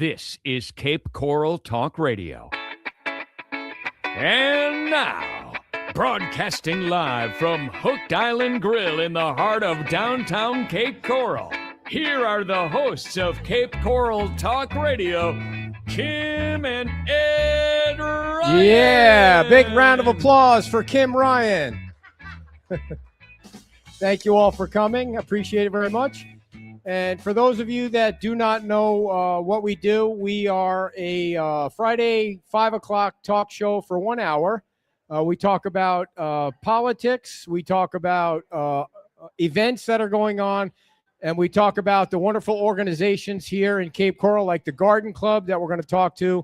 This is Cape Coral Talk Radio. And now, broadcasting live from Hooked Island Grill in the heart of downtown Cape Coral, here are the hosts of Cape Coral Talk Radio, Kim and Ed Ryan. Yeah, big round of applause for Kim Ryan. Thank you all for coming. Appreciate it very much. And for those of you that do not know what we do, we are a Friday 5 o'clock talk show for 1 hour. We talk about politics. We talk about events that are going on. And we talk about the wonderful organizations here in Cape Coral, like the Garden Club that we're going to talk to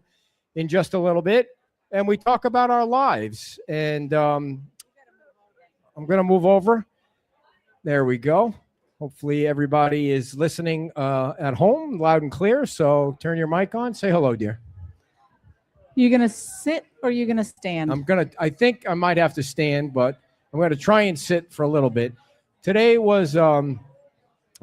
in just a little bit. And we talk about our lives. And I'm going to move over. There we go. Hopefully everybody is listening at home loud and clear. So turn your mic on. Say hello, dear. You going to sit or you going to stand? I think I might have to stand, but I'm going to try and sit for a little bit. Today was an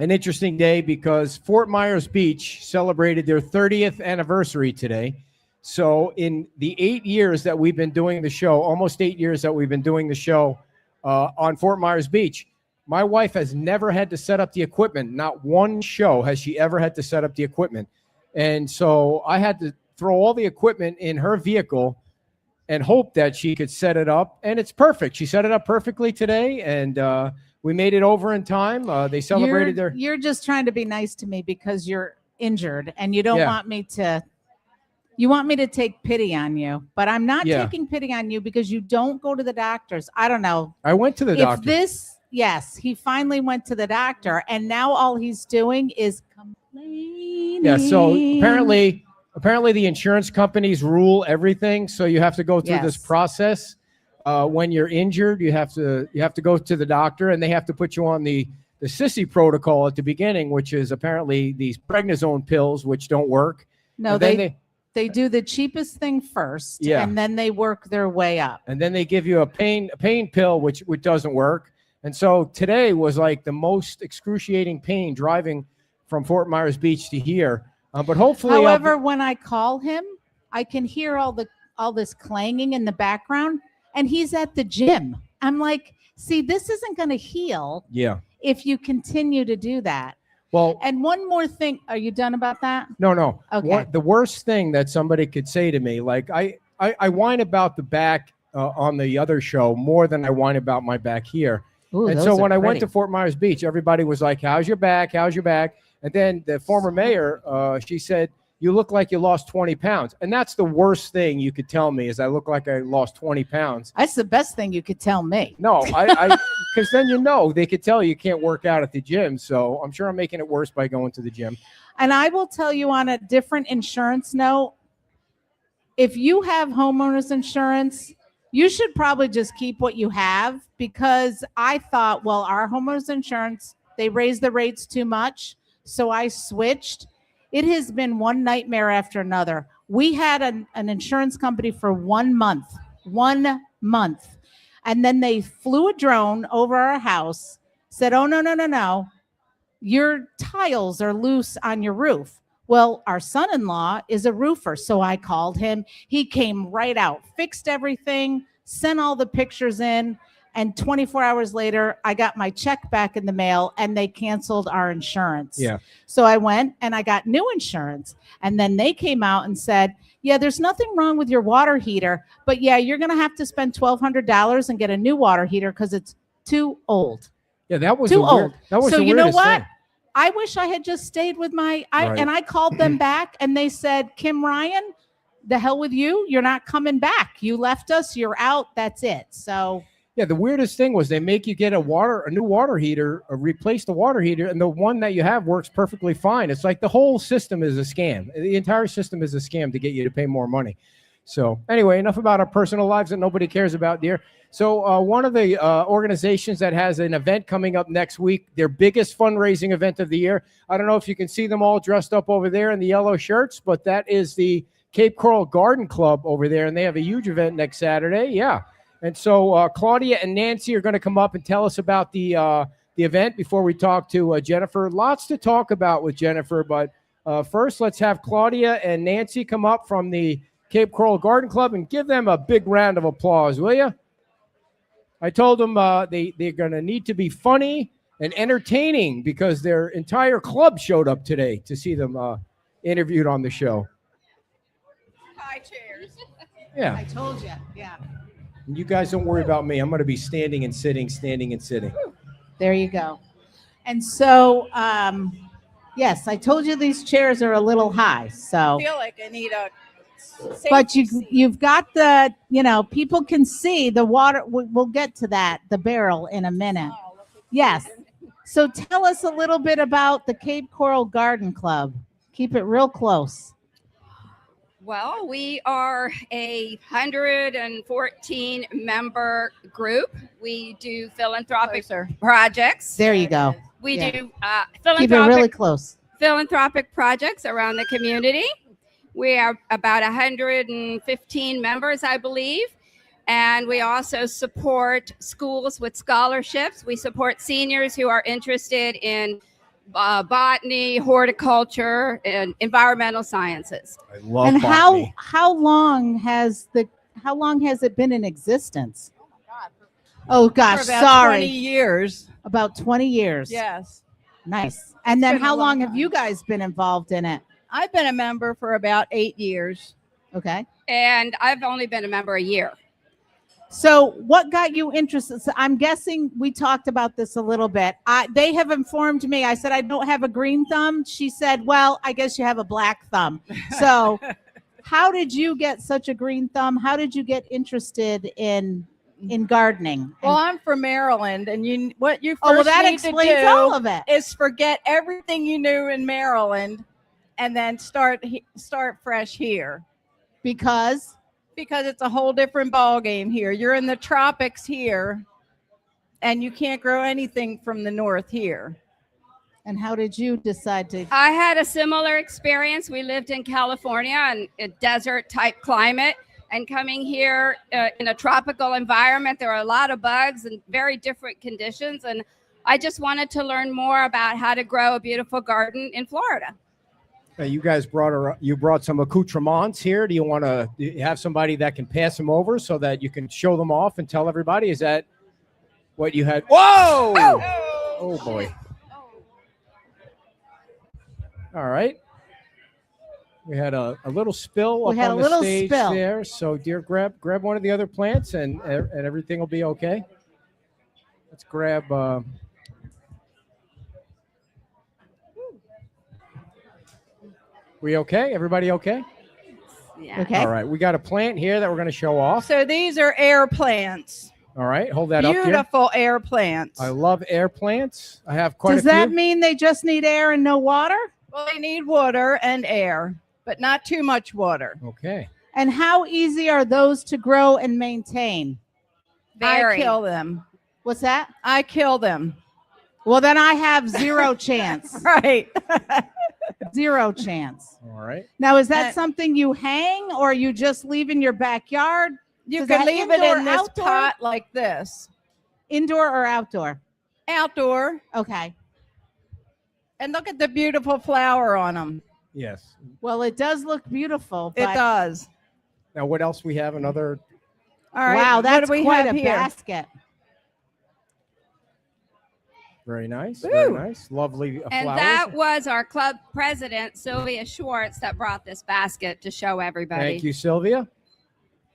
interesting day because Fort Myers Beach celebrated their 30th anniversary today. So in the 8 years that we've been doing the show, almost 8 years that we've been doing the show on Fort Myers Beach, my wife has never had to set up the equipment. Not one show has she ever had to set up the equipment. And so I had to throw all the equipment in her vehicle and hope that she could set it up. And it's perfect. She set it up perfectly today, and we made it over in time. They celebrated You're just trying to be nice to me because you're injured, and you don't want me to... You want me to take pity on you, but I'm not taking pity on you because you don't go to the doctors. I don't know. I went to the doctor. Yes, he finally went to the doctor, and now all he's doing is complaining. Yeah, so apparently the insurance companies rule everything, so you have to go through this process. When you're injured, you have to go to the doctor, and they have to put you on the sissy protocol at the beginning, which is apparently these prednisone pills, which don't work. No, they do the cheapest thing first, and then they work their way up. And then they give you a pain pill, which doesn't work. And so today was like the most excruciating pain driving from Fort Myers Beach to here. But hopefully, however, when I call him, I can hear all this clanging in the background, and he's at the gym. I'm like, see, this isn't going to heal. If you continue to do that. Well, and one more thing. Are you done about that? No. Okay. The worst thing that somebody could say to me, like I whine about the back on the other show more than I whine about my back here. Ooh, and so when I went to Fort Myers Beach, everybody was like, how's your back? How's your back? And then the former mayor, she said, you look like you lost 20 pounds. And that's the worst thing you could tell me is I look like I lost 20 pounds. That's the best thing you could tell me. No, because then they could tell you can't work out at the gym. So I'm sure I'm making it worse by going to the gym. And I will tell you on a different insurance note, if you have homeowners insurance, you should probably just keep what you have, because I thought, well, our homeowners insurance, they raised the rates too much. So I switched. It has been one nightmare after another. We had an insurance company for 1 month. 1 month. And then they flew a drone over our house, said, oh, no. Your tiles are loose on your roof. Well, our son-in-law is a roofer, so I called him. He came right out, fixed everything, sent all the pictures in, and 24 hours later, I got my check back in the mail, and they canceled our insurance. Yeah. So I went, and I got new insurance, and then they came out and said, yeah, there's nothing wrong with your water heater, but yeah, you're going to have to spend $1,200 and get a new water heater because it's too old. Yeah, that was too old. So you know what? Thing. I wish I had just stayed with and I called them back, and they said, Kim Ryan, the hell with you. You're not coming back. You left us. You're out. That's it. So yeah, the weirdest thing was they make you get a new water heater, replace the water heater, and the one that you have works perfectly fine. It's like the whole system is a scam. The entire system is a scam to get you to pay more money. So anyway, enough about our personal lives that nobody cares about, dear. So one of the organizations that has an event coming up next week, their biggest fundraising event of the year. I don't know if you can see them all dressed up over there in the yellow shirts, but that is the Cape Coral Garden Club over there, and they have a huge event next Saturday. Yeah. And so Claudia and Nancy are going to come up and tell us about the event before we talk to Jennifer. Lots to talk about with Jennifer, but First, let's have Claudia and Nancy come up from the Cape Coral Garden Club and give them a big round of applause, will you? I told them they're going to need to be funny and entertaining because their entire club showed up today to see them interviewed on the show. High chairs. Yeah. I told you. Yeah. You guys don't worry about me. I'm going to be standing and sitting. There you go. And so, yes, I told you these chairs are a little high. So, I feel like I need a. but you've got the, people can see the water. We'll get to that, the barrel in a minute. Yes. So tell us a little bit about the Cape Coral Garden Club. Keep it real close. Well, we are a 114 member group. We do philanthropic projects. There you go. We Yeah. do Keep it really close. philanthropic projects around the community. We are about 115 members, I believe. And we also support schools with scholarships. We support seniors who are interested in botany, horticulture, and environmental sciences. I love And botany. how long has it been in existence? Oh gosh, For about sorry. 20 years. About 20 years. Yes. Nice. And then been a how long long have time. you guys been involved in it? I've been a member for about 8 years. Okay. And I've only been a member a year. So what got you interested? So I'm guessing we talked about this a little bit. They have informed me. I said, I don't have a green thumb. She said, well, I guess you have a black thumb. So how did you get such a green thumb? How did you get interested in gardening? Well, I'm from Maryland, and what you first Oh, well, that need explains to do all of it. is forget everything you knew in Maryland, and then start fresh here, Because because it's a whole different ball game here. You're in the tropics here, and you can't grow anything from the north here. and how did you decide to? I had a similar experience. We lived in California in a desert type climate, and coming here in a tropical environment, there are a lot of bugs and very different conditions. And I just wanted to learn more about how to grow a beautiful garden in Florida. You guys brought some accoutrements here. Do you have somebody that can pass them over so that you can show them off and tell everybody? Is that what you had? Whoa! Oh boy. All right. We had a little spill up on the stage there. So, dear, grab one of the other plants and everything will be okay. Let's grab. We okay? Everybody okay? Yeah. Okay. All right. We got a plant here that we're going to show off. So these are air plants. All right. Hold that up here. Beautiful air plants. I love air plants. I have quite Does a few. that mean they just need air and no water? Well, they need water and air, but not too much water. Okay. And how easy are those to grow and maintain? Very. I kill them. What's that? I kill them. Well, then I have zero chance. Right. Zero chance. All right. Now, is that Uh, something you hang or you just leave in your backyard? You Is can that leave it indoor, in this outdoor? pot like this. Indoor or outdoor? Outdoor. Okay. And look at the beautiful flower on them. Yes. Well, it does look beautiful. It But does. Now, what else we have? Another. All right. wow, what that's do we quite have a here? basket. Very nice. Ooh. Very nice. Lovely And flowers. that was our club president, Sylvia Schwartz, that brought this basket to show everybody. Thank you, Sylvia.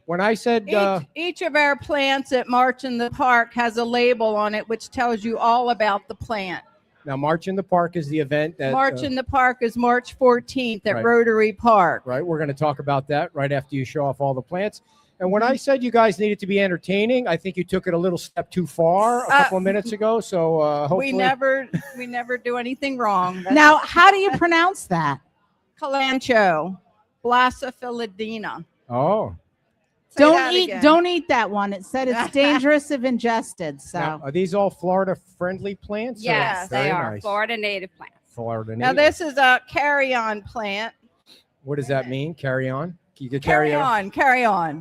When I said Each of our plants at March in the Park has a label on it which tells you all about the plant. now, March in the Park is the event that March in the Park is March 14th at Right. Rotary Park. right. We're going to talk about that right after you show off all the plants. And when I said you guys needed to be entertaining, I think you took it a little step too far a couple of minutes ago. So hopefully, We never do anything wrong. Now, how do you pronounce that? Calancho, Blasophilidina. Oh, Say that again. Don't eat that one. It said it's dangerous if ingested. So now, are these all Florida-friendly plants? or- Yes, Very they are nice. Florida native plants. Florida. Now native. this is a carry-on plant. What does that mean? Carry on. You can Carry it on, carry on.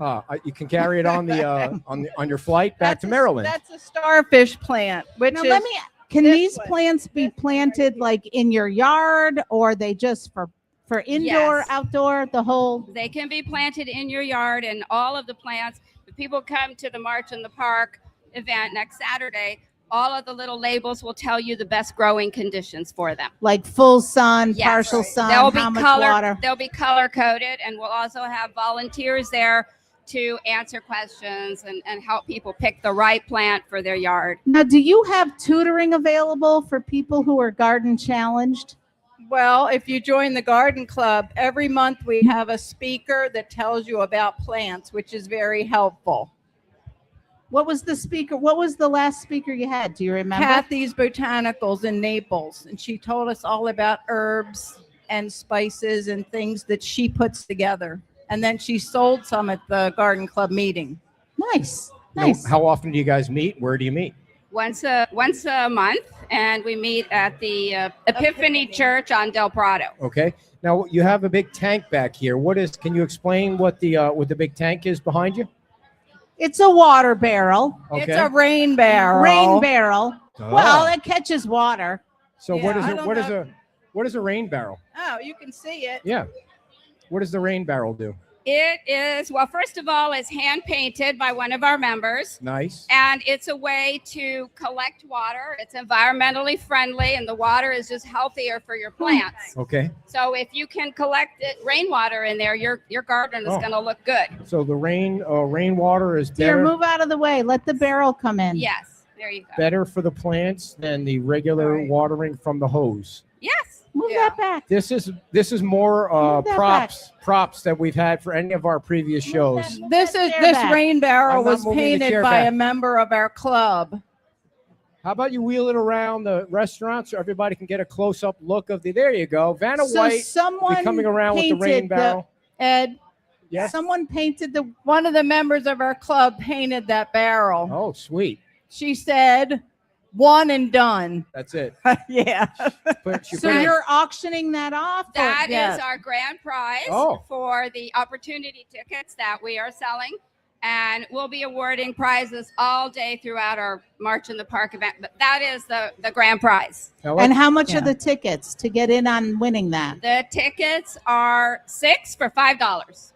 You can carry it on the on your flight back to Maryland. That's a starfish plant, which now is can this these way. plants be planted like in your yard or they just for for indoor, Yes. outdoor, the whole. They can be planted in your yard, and all of the plants. If people come to the March in the Park event next Saturday, all of the little labels will tell you the best growing conditions for them. Like full sun, Yes. partial sun, They'll be how much color, water. They'll be color coded, and we'll also have volunteers there to answer questions and help people pick the right plant for their yard. Now, do you have tutoring available for people who are garden challenged? Well, if you join the garden club, every month we have a speaker that tells you about plants, which is very helpful. What was the speaker? What was the last speaker you had? Do you remember? Kathy's Botanicals in Naples, and she told us all about herbs and spices and things that she puts together. And then she sold some at the garden club meeting. Nice. Nice. How often do you guys meet? Where do you meet? Once a month, and we meet at the Epiphany Church on Del Prado. Okay. Now you have a big tank back here. Can you explain what the big tank is behind you? It's a water barrel. Okay. It's a rain barrel. Rain barrel. Oh. Well, it catches water. So Yeah, I don't know. what is a rain barrel? Oh, you can see it. Yeah. What does the rain barrel do? It is, well, first of all, it's hand painted by one of our members. Nice. And it's a way to collect water. It's environmentally friendly, and the water is just healthier for your plants. Okay. So if you can collect rainwater in there, your garden is going to look good. So the rainwater is Dear, better, move out of the way. Let the barrel come in. Yes, there you go. better for the plants than the regular Right. watering from the hose. Yes. Move Yeah. that back. This is more Move that props that we've had for any of our previous shows. Move This that is chair this back. rain barrel I'm not was moving the painted chair by back. a member of our club. How about you wheel it around the restaurant so everybody can get a close-up look of the? There you go, Vanna So White someone coming around with the rain painted barrel. Ed, Yes. Someone painted the. one of the members of our club painted that barrel. Oh, sweet. She said, "One and done." That's it. Yeah. So you're auctioning that off? or- That is yes. our grand prize Oh. for the opportunity tickets that we are selling. And we'll be awarding prizes all day throughout our March in the Park event. But that is the grand prize. Now, And how much Yeah. are the tickets to get in on winning that? The tickets are $6 for $5.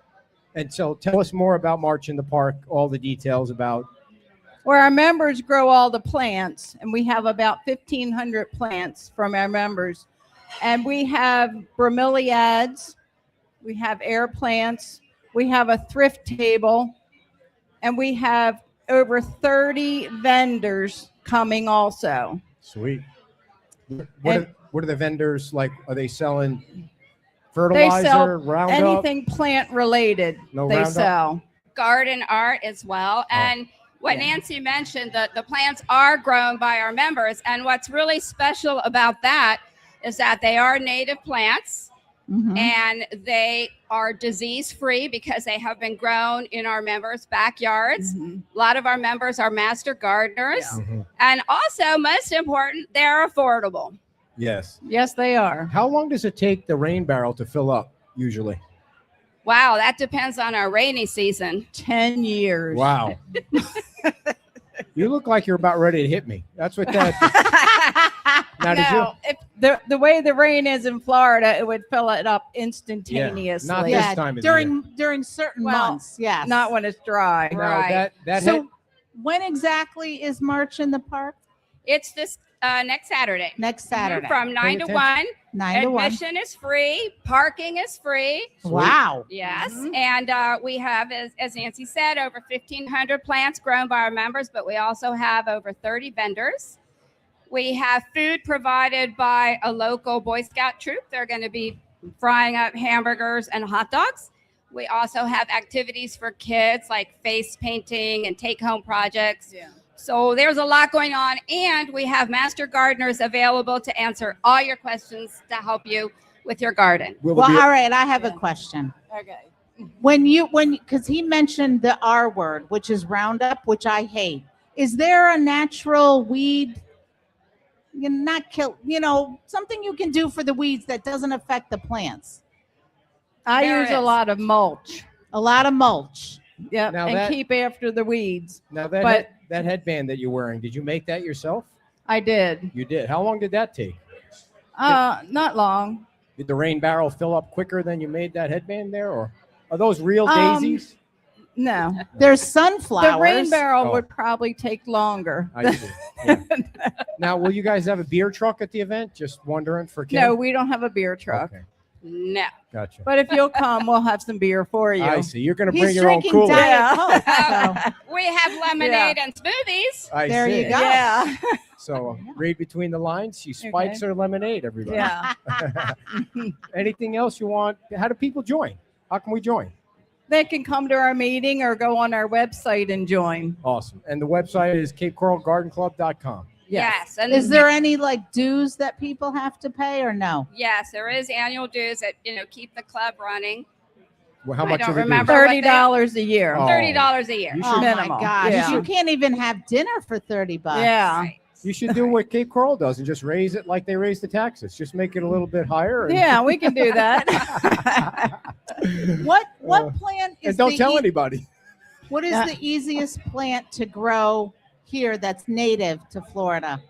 and so tell us more about March in the Park, all the details about. Where our members grow all the plants, and we have about 1,500 plants from our members. And we have bromeliads, we have air plants, we have a thrift table, and we have over 30 vendors coming also. Sweet. And- What are the vendors like? Are they selling They fertilizer, sell Roundup? anything plant related. No they Roundup? sell. Garden art as well. And what Yeah. Nancy mentioned, the plants are grown by our members. And what's really special about that is that they are native plants. Mhm. And they are disease free because they have been grown in our members' backyards. Mhm. A lot of our members are master gardeners. Yeah. Mhm. And also, most important, they're affordable. Yes. Yes, they are. How long does it take the rain barrel to fill up usually? Wow, that depends on our rainy season. 10 years. Wow. You look like you're about ready to hit me. That's what that. Now, did you? No, if the way the rain is in Florida, it would fill it up instantaneously. Not this Yeah, time of the during certain Well, months, yes. Not when it's dry. Now, Right. that So hit, when exactly is March in the Park? It's this next Saturday. Next Saturday. From 9 to attention. 1. 9 to 1. Admission is free. Parking is free. Wow. Yes. Mhm. And we have, as Nancy said, over 1,500 plants grown by our members, but we also have over 30 vendors. We have food provided by a local Boy Scout troop. They're going to be frying up hamburgers and hot dogs. We also have activities for kids like face painting and take-home projects. Yeah. So there's a lot going on, and we have master gardeners available to answer all your questions to help you with your garden. will Well, there be all right. I have a Yeah. question. Okay. Because he mentioned the R word, which is Roundup, which I hate. Is there a natural weed? You not kill, something you can do for the weeds that doesn't affect the plants. I There use is. a lot of mulch. A lot of mulch. Yep. Now And that- keep after the weeds. now but- that headband that you're wearing? Did you make that yourself? I did. You did. How long did that take? Not long. Did the rain barrel fill up quicker than you made that headband there, or are those real Um, daisies? No. There's sunflowers. The rain barrel Oh. would probably take longer. I see. Yeah. Now, will you guys have a beer truck at the event? Just wondering for Kim. No, we don't have a beer truck. Okay, No. gotcha. But if you'll come, we'll have some beer for you. I see. You're going to He's bring your own drinking cooler. Diet Yeah. Coke. So We have lemonade and smoothies. I There see. you go. Yeah. So read between the lines. She spikes her lemonade, everybody. Yeah. Anything else you want? How do people join? How can we join? They can come to our meeting or go on our website and join. Awesome. And the website is capecoralgardenclub.com. Yes. And is there any like dues that people have to pay or no? Yes, there is annual dues that keep the club running. Well, how I much don't are the dues? remember. $30 a year. Oh. $30 a year. You Oh should- my Minimal. gosh. Yeah. You can't even have dinner for $30. Yeah. Right. You should do what Cape Coral does and just raise it like they raise the taxes. Just make it a little bit higher. And, Yeah, we can do that. What Uh, plant is and don't the tell ea- anybody. What is the easiest plant to grow here that's native to Florida?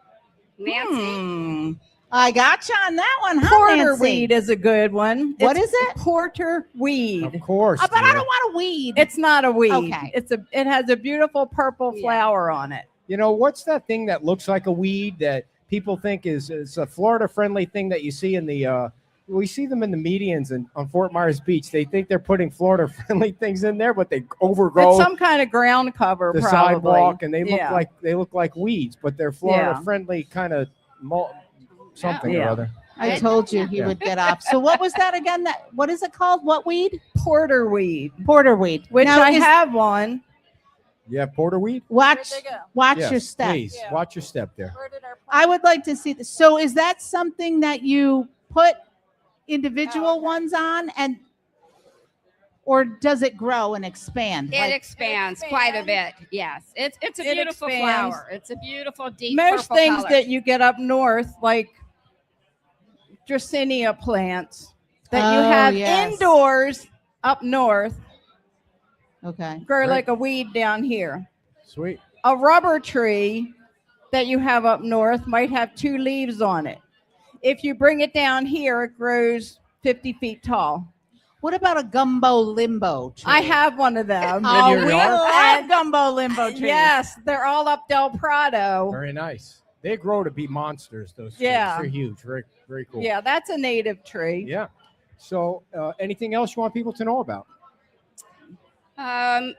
Nancy. I got you on that one, huh, Porter Nancy? weed is a good one. What It's is it? Porter weed. Of course. Oh, but I dear. don't want a weed. It's not a weed. Okay. It has a beautiful purple Yeah. flower on it. You know, what's that thing that looks like a weed that people think is a Florida-friendly thing that you see in the we see them in the medians and on Fort Myers Beach. They think they're putting Florida-friendly things in there, but they overgrow It's some kind of ground cover, the probably. sidewalk, and they Yeah. look like weeds, but they're Florida-friendly kind of something or Yeah. other. I told you he Yeah. would get off. So what was that again? What is it called? What weed? Porter weed, Porter weed. which Now, I is- have one. Yeah, porter weed. Watch Where'd they go? watch Yes, your step. Please Yeah. watch your step there. Where did our I would like to see this. So is that something that you put individual Oh, okay. ones on or does it grow and expand? It Like- expands quite a bit. Yes. It's a It beautiful expands. flower. It's a beautiful deep Most purple things color. that you get up north, like Dracaena plants that you Oh, have yes. indoors up north, Okay. grow Right. like a weed down here. Sweet. A rubber tree that you have up north might have 2 leaves on it. If you bring it down here, it grows 50 feet tall. What about a gumbo limbo tree? I have one of them. Oh, your we yard? love gumbo limbo trees. Yes, they're all up Del Prado. Very nice. They grow to be monsters. Those trees. Yeah. They're huge. Very very cool. Yeah, that's a native tree. Yeah. So, anything else you want people to know about?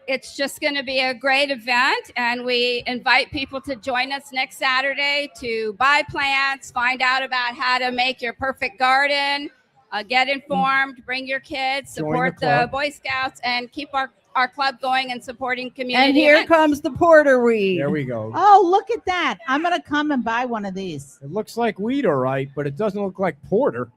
It's just going to be a great event, and we invite people to join us next Saturday to buy plants, find out about how to make your perfect garden, get informed, bring your kids, Join the support the club. Boy Scouts, and keep our club going and supporting community. And here events. comes the porter weed. There we go. Oh, look at that. I'm going to come and buy one of these. It looks like weed, all right, but it doesn't look like porter.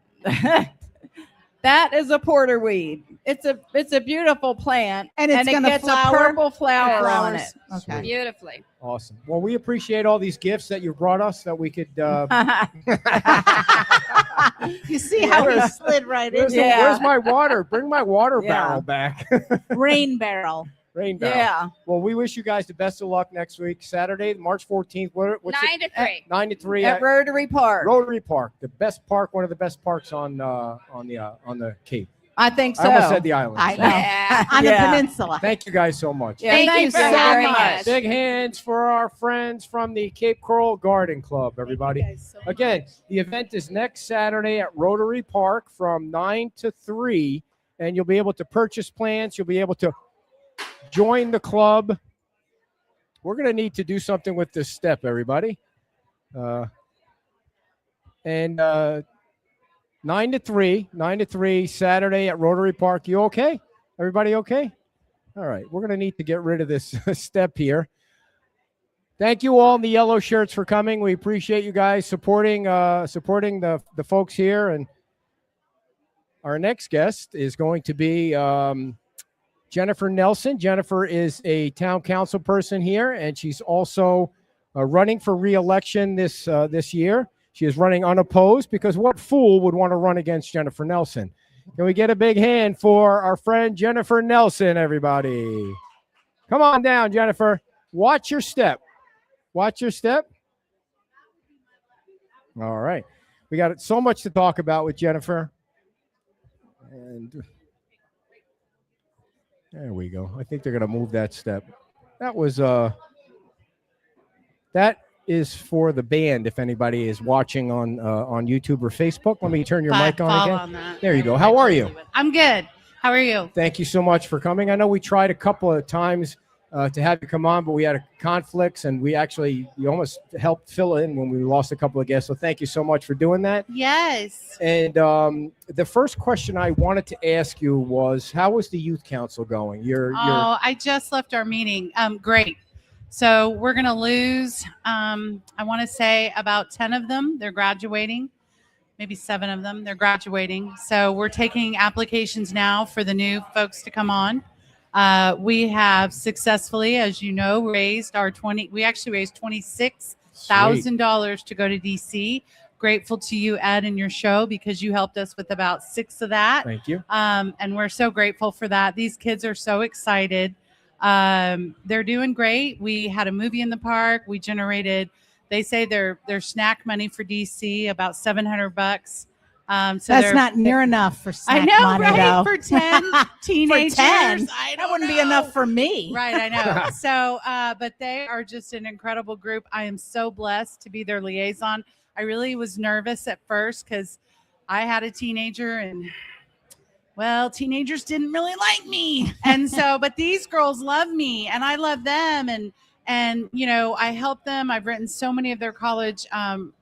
That is a porter weed. It's a beautiful plant, And it's it gonna gets flower? a purple flower on it. Flowers. Okay. Beautifully. Awesome. Well, we appreciate all these gifts that you brought us that we could. You see how he slid right in Where's, there? Yeah. where's my water? Bring my water Yeah. barrel back. Rain barrel. Rain barrel. Yeah. Well, we wish you guys the best of luck next week, Saturday, March 14th. What's 9 to 3. 9 to 3 At Rotary Park. Rotary Park, the best park, one of the best parks on the Cape. I think so. I almost said the island. I know. Yeah. On Yeah. the peninsula. Thank you guys so much. Yeah, Thank you thanks for so having much. us. Big hands for our friends from the Cape Coral Garden Club, everybody. Again, the event is next Saturday at Rotary Park from 9 to 3, and you'll be able to purchase plants. You'll be able to join the club. We're going to need to do something with this step, everybody. 9 to 3 Saturday at Rotary Park. You okay? Everybody okay? All right. We're going to need to get rid of this step here. Thank you all in the yellow shirts for coming. We appreciate you guys supporting the folks here. And our next guest is going to be Jennifer Nelson. Jennifer is a town council person here, and she's also running for re-election this year. She is running unopposed because what fool would want to run against Jennifer Nelson? Can we get a big hand for our friend Jennifer Nelson, everybody? Come on down, Jennifer. Watch your step. Watch your step. All right. We got so much to talk about with Jennifer. And there we go. I think they're going to move that step. That was that is for the band. If anybody is watching on YouTube or Facebook, let me turn your mic on again. On that. There you go. How are you? I'm good. How are you? Thank you so much for coming. I know we tried a couple of times to have you come on, but we had conflicts, and you almost helped fill in when we lost a couple of guests. So thank you so much for doing that. Yes. And the first question I wanted to ask you was, how was the youth council going? I just left our meeting. Great. So we're going to lose, I want to say about 10 of them. They're graduating, maybe 7 of them. They're graduating. So we're taking applications now for the new folks to come on. We have successfully, as you know, we actually raised $26,000 to go to DC. Grateful to you, Ed, and your show, because you helped us with about 6 of that. Thank you. And we're so grateful for that. These kids are so excited. They're doing great. We had a movie in the park. We generated, they say their snack money for DC, about $700. So that's not near enough for snack I know, money, right? though. For 10 teenagers. For 10, that wouldn't be enough for me. Right, I know. So, but they are just an incredible group. I am so blessed to be their liaison. I really was nervous at first because I had a teenager, and well, teenagers didn't really like me. And so, but these girls love me, and I love them. And you know, I help them. I've written so many of their college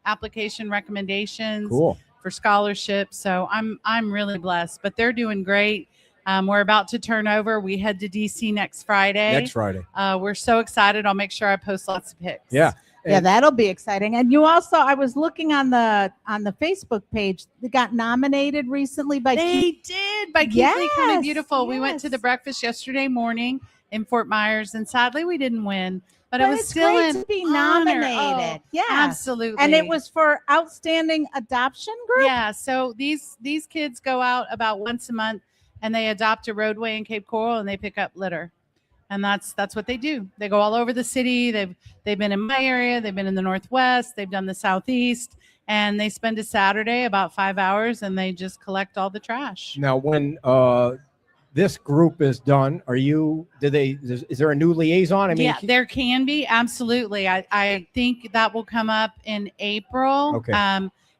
application recommendations. Cool. For scholarships. So I'm really blessed, but they're doing great. We're about to turn over. We head to DC next Friday. We're so excited. I'll make sure I post lots of pics. Yeah. Yeah, that'll be exciting. And you also, I was looking on the Facebook page, they got nominated recently by Keith Lee Kind of Beautiful. Yes. We went to the breakfast yesterday morning in Fort Myers, and sadly we didn't win. But it was it's still great in to be honor. nominated. Oh, Yeah, absolutely. And it was for outstanding adoption group. Yeah. So these kids go out about once a month, and they adopt a roadway in Cape Coral, and they pick up litter. And that's what they do. They go all over the city. They've been in my area. They've been in the Northwest. They've done the Southeast, and they spend a Saturday about 5 hours, and they just collect all the trash. Now, when this group is done, is there a new liaison? I mean, yeah, there can be. Absolutely. I think that will come up in April. Okay.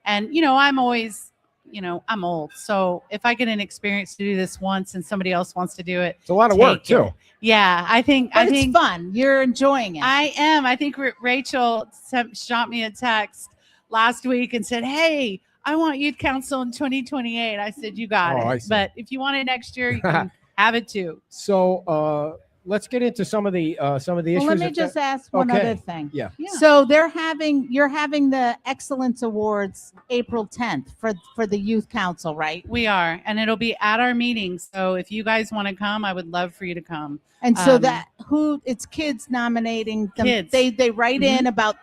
And you know, I'm always, you know, I'm old. So if I get an experience to do this once and somebody else wants to do it, it's a lot of work too. Yeah, I think it's fun. You're enjoying it. I am. I think Rachel shot me a text last week and said, "Hey, I want youth council in 2028." I said, "You got it." But if you want it next year, you can have it too. So let's get into some of the issues. Let me just ask one other thing. Yeah. So you're having the Excellence Awards April 10th for the Youth Council, right? We are, and it'll be at our meeting. So if you guys want to come, I would love for you to come. And so it's kids nominating them. Kids. They write in about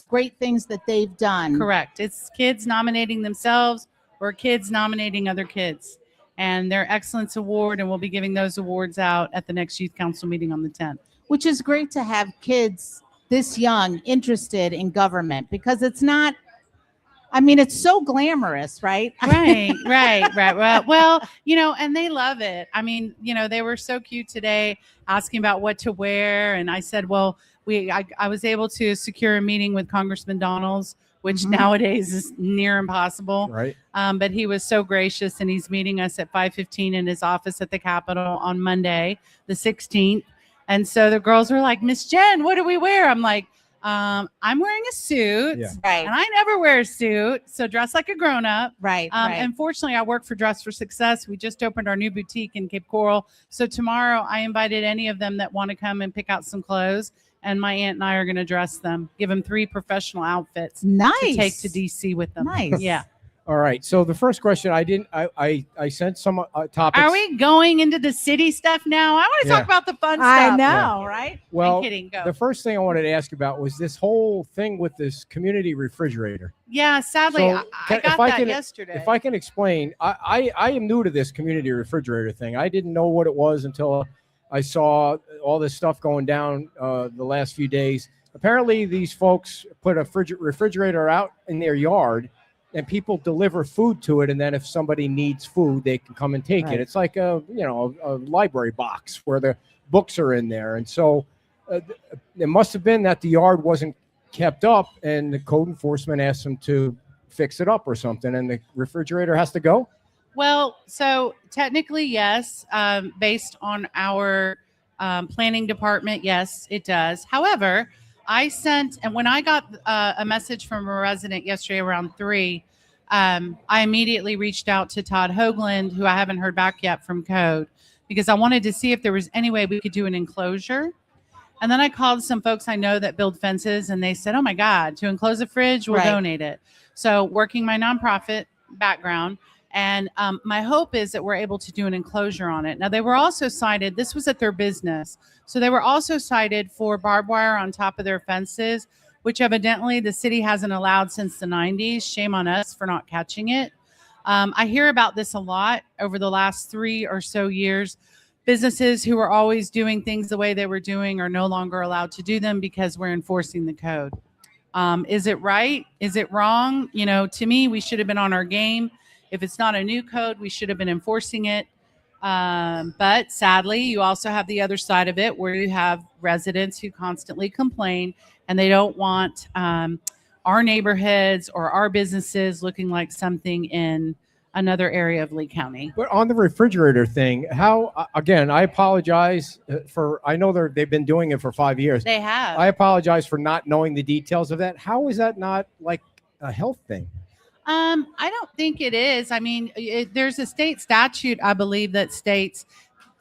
great things that they've done. Correct. It's kids nominating themselves or kids nominating other kids. And their Excellence Award, and we'll be giving those awards out at the next Youth Council meeting on the 10th. Which is great to have kids this young interested in government, because it's not, I mean, it's so glamorous, right? Right. Well, you know, and they love it. I mean, you know, they were so cute today asking about what to wear. And I said, well, I was able to secure a meeting with Congressman Donalds, which nowadays is near impossible. Right. But he was so gracious, and he's meeting us at 5:15 in his office at the Capitol on Monday, the 16th. And so the girls were like, "Miss Jen, what do we wear?" I'm like, I'm wearing a suit, right? And I never wear a suit, so dress like a grown-up, right? And fortunately, I work for Dress for Success. We just opened our new boutique in Cape Coral, so tomorrow I invited any of them that want to come and pick out some clothes, and my aunt and I are going to dress them, give them 3 professional outfits, nice, to take to DC with them. Nice, yeah. All right. So the first question, I sent some topics. Are we going into the city stuff now? I want to talk about the fun stuff. I know, right? Well, I'm kidding. Go. The first thing I wanted to ask about was this whole thing with this community refrigerator. Yeah, sadly, So I got that yesterday. If I can explain, I am new to this community refrigerator thing. I didn't know what it was until I saw all this stuff going down the last few days. Apparently, these folks put a refrigerator out in their yard, and people deliver food to it. And then if somebody needs food, they can come and take Right. it. It's like a library box where the books are in there. And so it must have been that the yard wasn't kept up, and the code enforcement asked them to fix it up or something, and the refrigerator has to go. Well, so technically, yes. Based on our planning department, yes, it does. However, and when I got a message from a resident yesterday around 3, I immediately reached out to Todd Hoagland, who I haven't heard back yet from Code, because I wanted to see if there was any way we could do an enclosure. And then I called some folks I know that build fences, and they said, oh my God, to enclose a fridge, we'll Right. donate it. So working my nonprofit background, and my hope is that we're able to do an enclosure on it. Now, they were also cited, this was at their business, so they were also cited for barbed wire on top of their fences, which evidently the city hasn't allowed since the 90s. Shame on us for not catching it. I hear about this a lot over the last 3 or so years. Businesses who are always doing things the way they were doing are no longer allowed to do them because we're enforcing the code. Is it right? Is it wrong? To me, we should have been on our game. If it's not a new code, we should have been enforcing it. But sadly, you also have the other side of it where you have residents who constantly complain, and they don't want our neighborhoods or our businesses looking like something in another area of Lee County. But on the refrigerator thing, again, I apologize I know they've been doing it for 5 years. They have. I apologize for not knowing the details of that. How is that not like a health thing? I don't think it is. I mean, there's a state statute, I believe, that states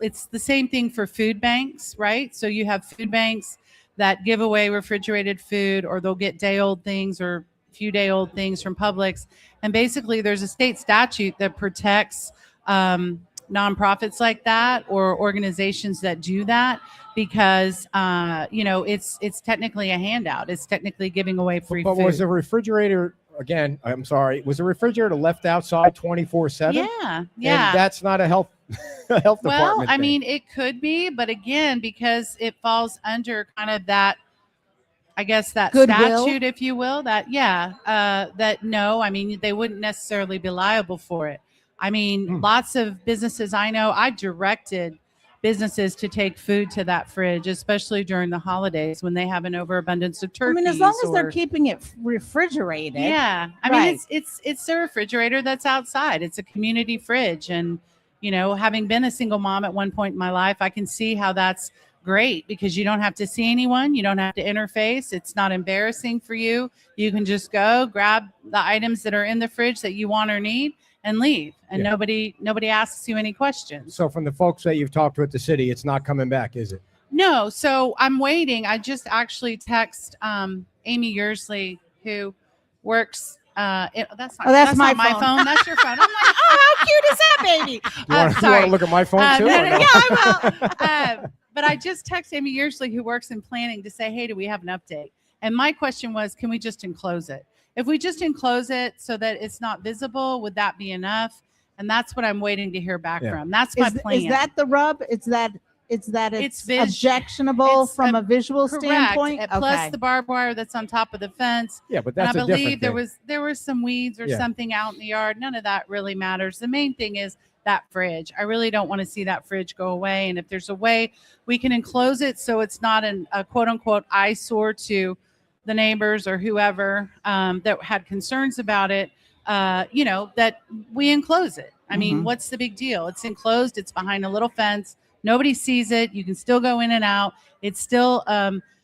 it's the same thing for food banks, right? So you have food banks that give away refrigerated food, or they'll get day-old things or few day old things from Publix. And basically there's a state statute that protects nonprofits like that or organizations that do that because, it's technically a handout. It's technically giving away free But food. was the refrigerator, again, I'm sorry, was the refrigerator left outside 24/7? Yeah. And that's not a health department Well, I thing. mean, it could be, but again, because it falls under kind of that, I guess that Goodwill? statute, if you will, they wouldn't necessarily be liable for it. I mean, lots of businesses I know, I directed businesses to take food to that fridge, especially during the holidays when they have an overabundance of turkeys. I mean, as long as they're keeping it refrigerated. Yeah. I mean, it's a refrigerator that's outside. It's a community fridge. And, having been a single mom at one point in my life, I can see how that's great because you don't have to see anyone. You don't have to interface. It's not embarrassing for you. You can just go grab the items that are in the fridge that you want or need and leave. And nobody asks you any questions. So from the folks that you've talked to at the city, it's not coming back, is it? No. So I'm waiting. I just actually text Amy Yearsley, who works. That's my not my phone. phone. That's your phone. I'm like, oh, how cute is that baby? You want to look at my phone too? No, or no? yeah, I will. But I just texted Amy Yearsley, who works in planning, to say, hey, do we have an update? And my question was, can we just enclose it? If we just enclose it so that it's not visible, would that be enough? And that's what I'm waiting to hear back from. That's my plan. Is that the rub? It's It's objectionable from a visual standpoint. Plus the barbed wire that's on top of the fence. Yeah, but that's and I a different believe thing. there was some weeds or something out in the yard. None of that really matters. The main thing is that fridge. I really don't want to see that fridge go away. And if there's a way we can enclose it so it's not a quote unquote eyesore to the neighbors or whoever that had concerns about it, that we enclose it. I mean, what's the big deal? It's enclosed. It's behind a little fence. Nobody sees it. You can still go in and out. It's still,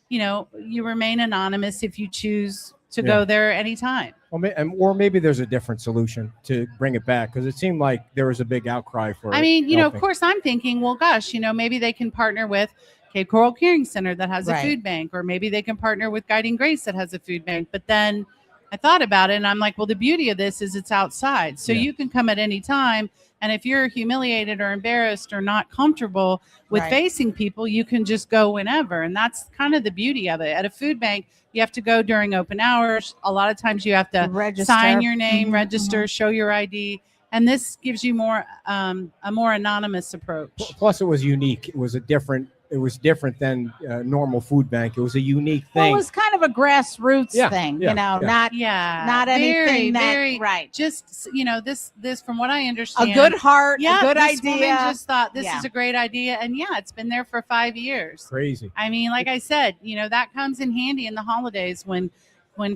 you remain anonymous if you choose to go there anytime. Or maybe there's a different solution to bring it back because it seemed like there was a big outcry for it. I mean, of course, I'm thinking, well, gosh, maybe they can partner with Cape Coral Caring Center that has a food bank, or maybe they can partner with Guiding Grace that has a food bank. But then I thought about it and I'm like, well, the beauty of this is it's outside. So you can come at any time. And if you're humiliated or embarrassed or not comfortable with facing people, you can just go whenever. And that's kind of the beauty of it. At a food bank, you have to go during open hours. A lot of times you have to sign your name, register, show your ID. And this gives you a more anonymous approach. Plus, it was unique. It was a different it was different than normal food bank. It was a unique Well, thing. it was kind of a grassroots Yeah, thing, yeah, you know, yeah. not anything very, right. Just, this from what I A understand. good heart, Yeah, a good this idea. woman just thought this Yeah. is a great idea. And yeah, it's been there for 5 years. Crazy. I mean, like I said, that comes in handy in the holidays when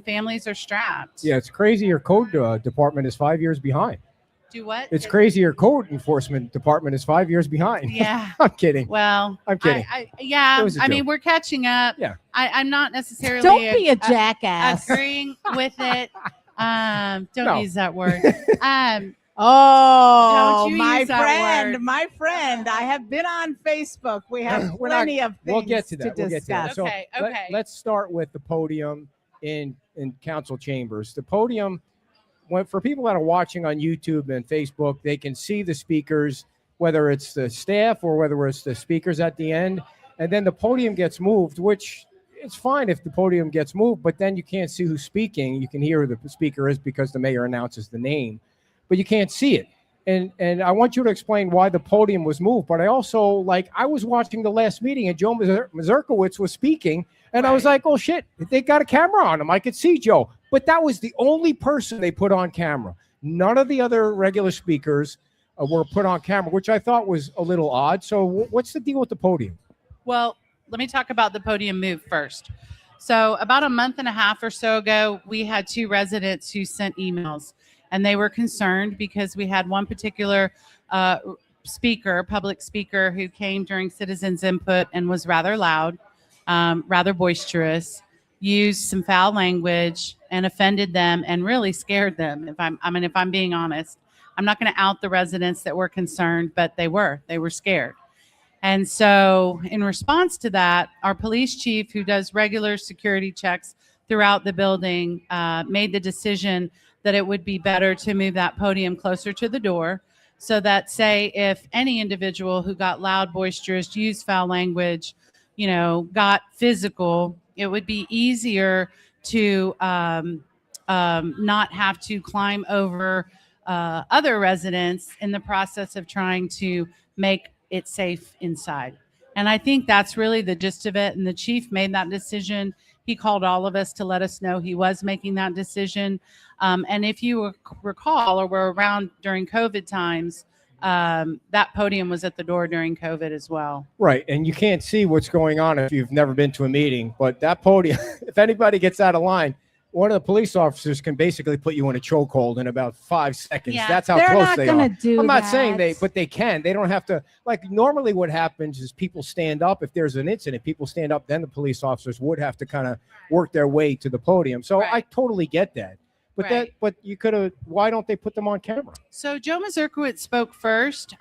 families are strapped. Yeah, it's crazy. Your code department is 5 years behind. Do what? It's crazy. Your code enforcement department is 5 years behind. Yeah. I'm kidding. Well, I'm kidding. Yeah. It was a I mean, joke. we're catching up. Yeah. I'm not necessarily Don't be a jackass. agreeing with it. Don't No. use that word. Oh, Don't you my use that friend, word. my friend. I have been on Facebook. We have We're not- plenty of things We'll get to that. We'll get to that. discuss. So Okay, okay. let's start with the podium in council chambers. The podium, for people that are watching on YouTube and Facebook, they can see the speakers, whether it's the staff or whether it's the speakers at the end. And then the podium gets moved, which it's fine if the podium gets moved, but then you can't see who's speaking. You can hear who the speaker is because the mayor announces the name, but you can't see it. And I want you to explain why the podium was moved. But I also, I was watching the last meeting and Joe Mazurkowitz was speaking. And I was like, oh, shit, they got a camera on him. I could see Joe. But that was the only person they put on camera. None of the other regular speakers were put on camera, which I thought was a little odd. So what's the deal with the podium? Well, let me talk about the podium move first. So about a month and a half or so ago, we had 2 residents who sent emails, and they were concerned because we had one particular public speaker who came during citizens input and was rather loud, rather boisterous, used some foul language and offended them and really scared them. If I'm being honest, I'm not going to out the residents that were concerned, but they were scared. And so in response to that, our police chief, who does regular security checks throughout the building, made the decision that it would be better to move that podium closer to the door so that, say, if any individual who got loud, boisterous, used foul language, got physical, it would be easier to not have to climb over other residents in the process of trying to make it safe inside. And I think that's really the gist of it. And the chief made that decision. He called all of us to let us know he was making that decision. And if you recall or were around during COVID times, that podium was at the door during COVID as well. Right. And you can't see what's going on if you've never been to a meeting. But that podium, if anybody gets out of line, one of the police officers can basically put you in a chokehold in about 5 seconds. Yeah. That's how They're close not they gonna are. do I'm not that. saying but they can. They don't have to. Normally what happens is people stand up. If there's an incident, people stand up. Then the police officers would have to kind of work their way to the podium. So Right. I totally get that. But Right. but you could have. Why don't they put them on camera? So Joe Mazurkowitz spoke first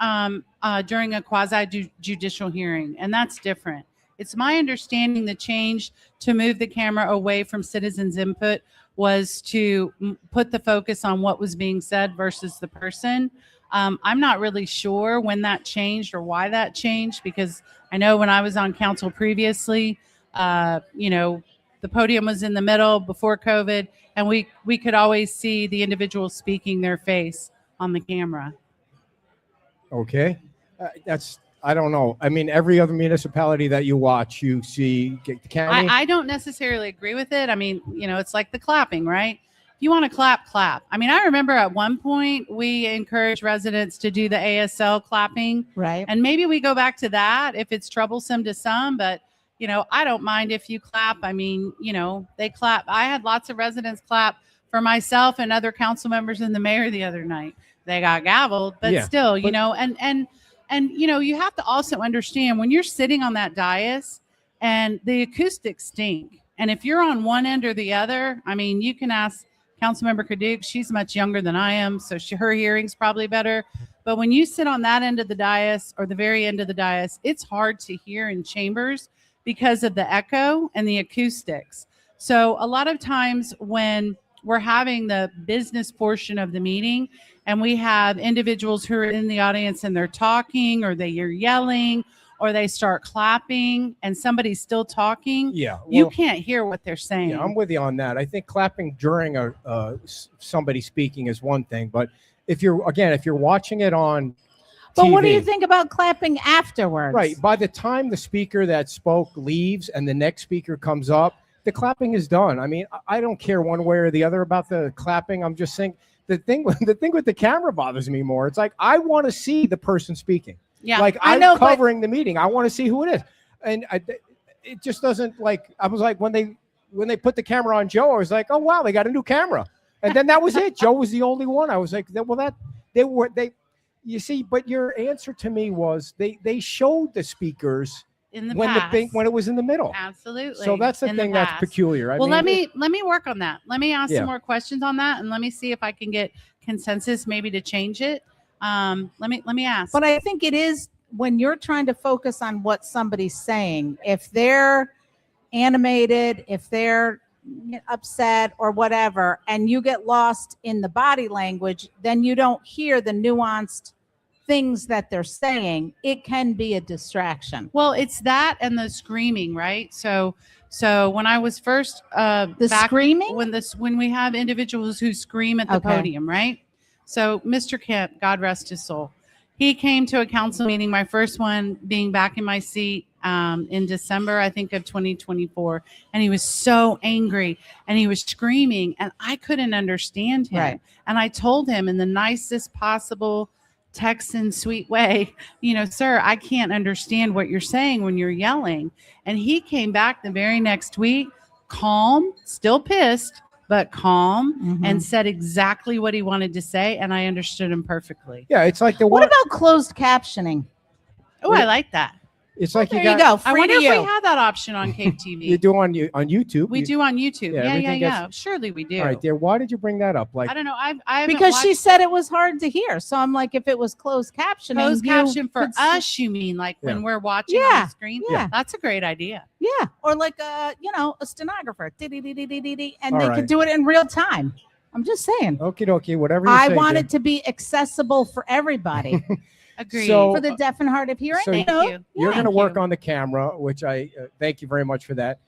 during a quasi-judicial hearing, and that's different. It's my understanding the change to move the camera away from citizens' input was to put the focus on what was being said versus the person. I'm not really sure when that changed or why that changed, because I know when I was on council previously, the podium was in the middle before COVID, and we could always see the individual speaking their face on the camera. Okay, I don't know. I mean, every other municipality that you watch, you see the county. I don't necessarily agree with it. I mean, it's like the clapping, right? If you want to clap. I mean, I remember at one point we encouraged residents to do the ASL clapping. Right. And maybe we go back to that if it's troublesome to some, but I don't mind if you clap. I mean, they clap. I had lots of residents clap for myself and other council members and the mayor the other night. They got gavelled, but Yeah, still, and you have to also understand when you're sitting on that dais and the acoustics stink. And if you're on one end or the other, I mean, you can ask Councilmember Kaduk. She's much younger than I am, so her hearing's probably better. But when you sit on that end of the dais or the very end of the dais, it's hard to hear in chambers because of the echo and the acoustics. So a lot of times when we're having the business portion of the meeting and we have individuals who are in the audience and they're talking or they're yelling or they start clapping and somebody's still talking, Yeah, you can't hear what they're saying. Yeah, I'm with you on that. I think clapping during somebody speaking is one thing, but if you're watching it on But what do you TV. think about clapping afterwards? Right. By the time the speaker that spoke leaves and the next speaker comes up, the clapping is done. I mean, I don't care one way or the other about the clapping. I'm just saying the thing with the camera bothers me more. It's like I want to see the person speaking. Yeah. Like I I'm know, but- covering the meeting. I want to see who it is. And it just doesn't like. I was like when they put the camera on Joe, I was like, oh wow, they got a new camera. And then that was it. Joe was the only one. I was like, well, they. You see, but your answer to me was they showed the speakers In the when past. when it was in the middle. Absolutely. So that's the In thing that's past. peculiar. Well, let me work on that. Let me ask Yeah. some more questions on that, and let me see if I can get consensus maybe to change it. Let me ask. But I think it is when you're trying to focus on what somebody's saying, if they're animated, if they're upset or whatever, and you get lost in the body language, then you don't hear the nuanced things that they're saying. It can be a distraction. Well, it's that and the screaming, right? So when I was first Screaming? when we have individuals who scream at the Okay. podium, right? So Mr. Kemp, God rest his soul, he came to a council meeting, my first one being back in my seat in December, I think, of 2024, and he was so angry and he was screaming, and I couldn't understand him. Right. And I told him in the nicest possible Texan sweet way, sir, I can't understand what you're saying when you're yelling. And he came back the very next week, calm, still pissed, but calm, and said exactly what he wanted to say. And I understood him perfectly. Yeah, it's like the What one. about closed captioning? Oh, I like that. It's like There you you got. go. I Free wonder to if you. we have that option on Cape TV. You do on YouTube. We do on YouTube. Yeah, Yeah. everything Surely we do. All right, dear. Why did you bring that up? Like, I don't know. I haven't Because she watched said it was hard to hear. So I'm like, if it was closed captioning, closed you caption for could see- us. You mean like Yeah. when we're watching on Yeah, the screen? yeah. That's a great idea. Yeah, or like a stenographer, and All they right. could do it in real time. I'm just saying. okie dokie, whatever you I say. want dear. it to be accessible for everybody, Agreed. So- for the deaf and hard of hearing. So Thank you. You're going to Thank work you. on the camera, which I thank you very much for that.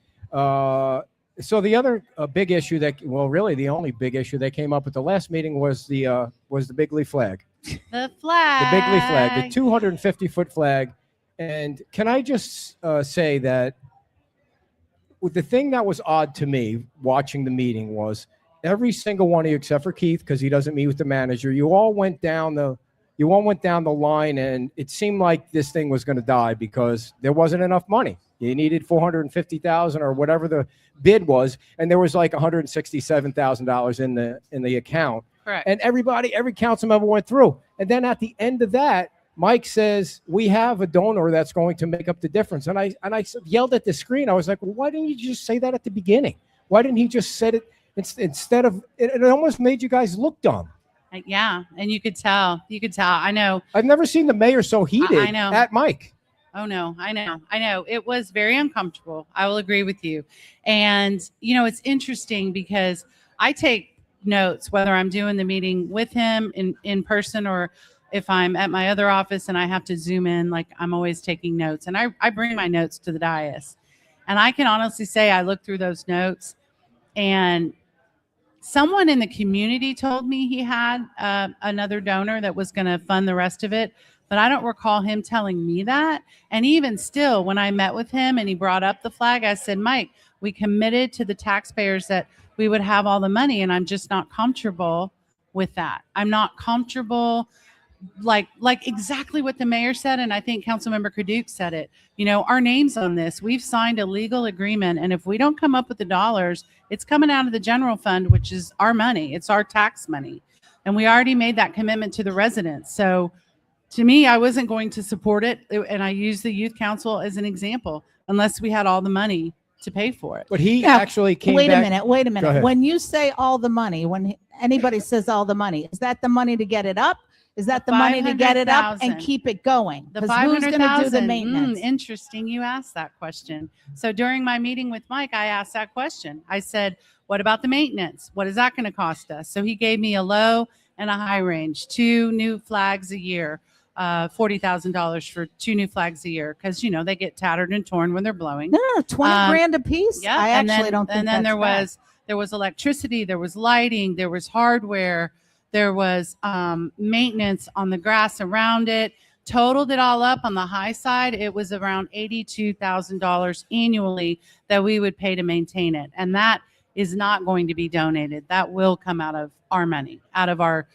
So the other big issue really the only big issue that came up at the last meeting was the Bigley flag, The flag. the Bigley flag, the 250-foot flag. And can I just say that the thing that was odd to me watching the meeting was every single one of you, except for Keith, because he doesn't meet with the manager, you all went down the line, and it seemed like this thing was going to die because there wasn't enough money. You needed $450,000 or whatever the bid was, and there was like $167,000 in the account. Correct. And every council member went through. And then at the end of that, Mike says, we have a donor that's going to make up the difference. And I yelled at the screen. I was like, well, why didn't you just say that at the beginning? Why didn't he just say it instead of it almost made you guys look dumb. Yeah, and you could tell. I know. I've never seen the mayor so heated I know. at Mike. Oh no, I know. It was very uncomfortable. I will agree with you. And it's interesting because I take notes whether I'm doing the meeting with him in person or if I'm at my other office and I have to zoom in. Like, I'm always taking notes, and I bring my notes to the dais. And I can honestly say I looked through those notes, and someone in the community told me he had another donor that was going to fund the rest of it, but I don't recall him telling me that. And even still, when I met with him and he brought up the flag, I said, Mike, we committed to the taxpayers that we would have all the money, and I'm just not comfortable with that. I'm not comfortable, like exactly what the mayor said, and I think Councilmember Caduce said it. Our name's on this. We've signed a legal agreement, and if we don't come up with the dollars, it's coming out of the general fund, which is our money. It's our tax money, and we already made that commitment to the residents. So, to me, I wasn't going to support it, and I use the youth council as an example, unless we had all the money to pay for it. But he Now, actually came Wait back. a minute. Go ahead. When you say all the money, when anybody says all the money, is that the money to get it up? Is that the money to get it up and 500,000. keep it going? The 'Cause who's going to do the 500,000. maintenance? Interesting. You asked that question. So during my meeting with Mike, I asked that question. I said, what about the maintenance? What is that going to cost us? So he gave me a low and a high range, 2 new flags a year, $40,000 for 2 new flags a year. Cause they get tattered and torn when they're blowing. No, 20 grand a piece. Yeah. I and actually then, don't think and then that's there was electricity, there was lighting, there was hardware, there was maintenance on the grass around it. Totaled it all up on the high side, it was around $82,000 annually that we would pay to maintain it. And that is not going to be donated. That will come out of our money, out of our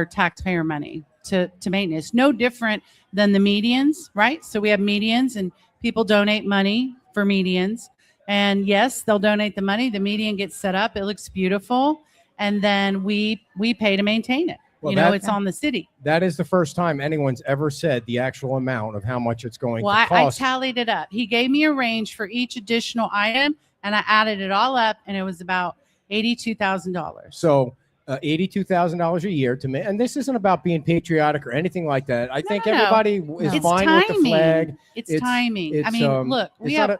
taxpayer money to maintenance. No different than the medians, right? So we have medians and people donate money for medians. And yes, they'll donate the money. The median gets set up. It looks beautiful. And then we pay to maintain it. Well, it's on the city. That is the first time anyone's ever said the actual amount of how much it's going to I cost. tallied it up. He gave me a range for each additional item, and I added it all up, and it was about $82,000. So $82,000 a year to me. And this isn't about being patriotic or anything like that. I think everybody is fine with the flag. It's timing. I mean, look, we have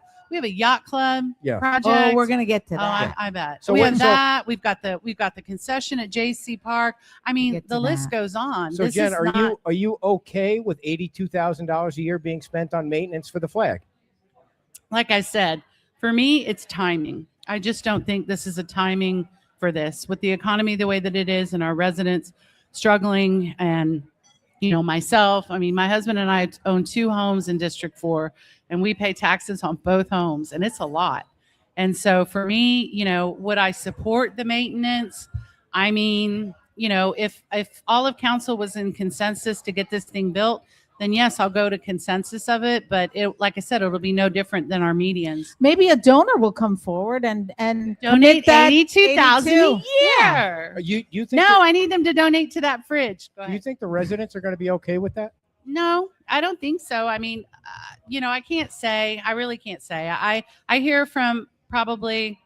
a yacht club project. Oh, we're gonna get to that. I bet. So we have that. We've got the concession at JC Park. I mean, the list goes on. So Jen, are you okay with $82,000 a year being spent on maintenance for the flag? Like I said, for me, it's timing. I just don't think this is a timing for this with the economy the way that it is and our residents struggling and myself. I mean, my husband and I own 2 homes in District 4 and we pay taxes on both homes and it's a lot. And so for me, would I support the maintenance? I mean, if all of council was in consensus to get this thing built, then yes, I'll go to consensus of it. But like I said, it'll be no different than our medians. Maybe a donor will come forward and donate $82,000 a year. Yeah. You think? No, I need them to donate to that fridge. Go ahead. Do you think the residents are going to be okay with that? No, I don't think so. I mean, I can't say. I really can't say. I hear from probably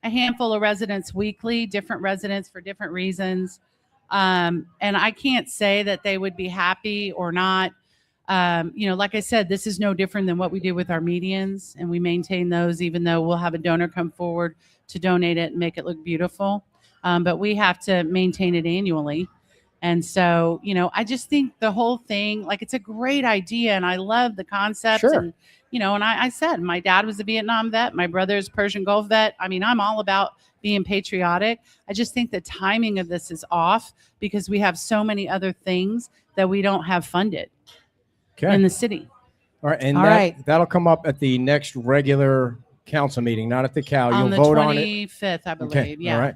a handful of residents weekly, different residents for different reasons. And I can't say that they would be happy or not. Like I said, this is no different than what we do with our medians, and we maintain those even though we'll have a donor come forward to donate it and make it look beautiful. But we have to maintain it annually. And so, I just think the whole thing, like, it's a great idea and I love the concept. Sure. And, and I said, my dad was a Vietnam vet. My brother's Persian Gulf vet. I mean, I'm all about being patriotic. I just think the timing of this is off because we have so many other things that we don't have funded in the city. All right. And that'll come up at the next regular council meeting, not at the COW. You'll vote on it. On the 25th, I believe. Okay. Yeah.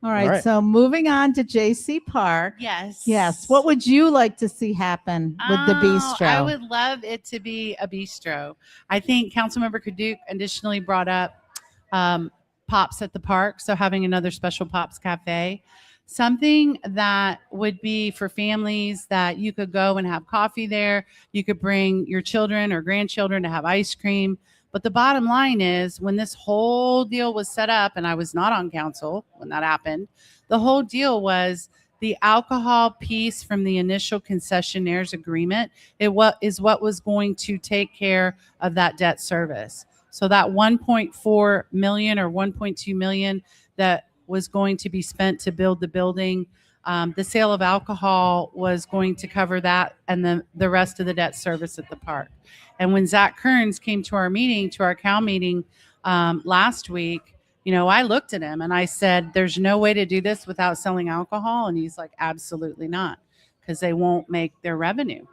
All right. So moving on to JC Park. Yes. What would you like to see happen with the bistro? I would love it to be a bistro. I think Councilmember Kaduk additionally brought up Pops at the park. So having another special Pops Cafe. Something that would be for families that you could go and have coffee there. You could bring your children or grandchildren to have ice cream. But the bottom line is when this whole deal was set up, and I was not on council when that happened, the whole deal was the alcohol piece from the initial concessionaires agreement. Is what was going to take care of that debt service. So that 1.4 million or 1.2 million that was going to be spent to build the building. The sale of alcohol was going to cover that and then the rest of the debt service at the park. And when Zach Kearns came to our meeting, to our COW meeting last week, I looked at him and I said, there's no way to do this without selling alcohol. And he's like, absolutely not, because they won't make their revenue.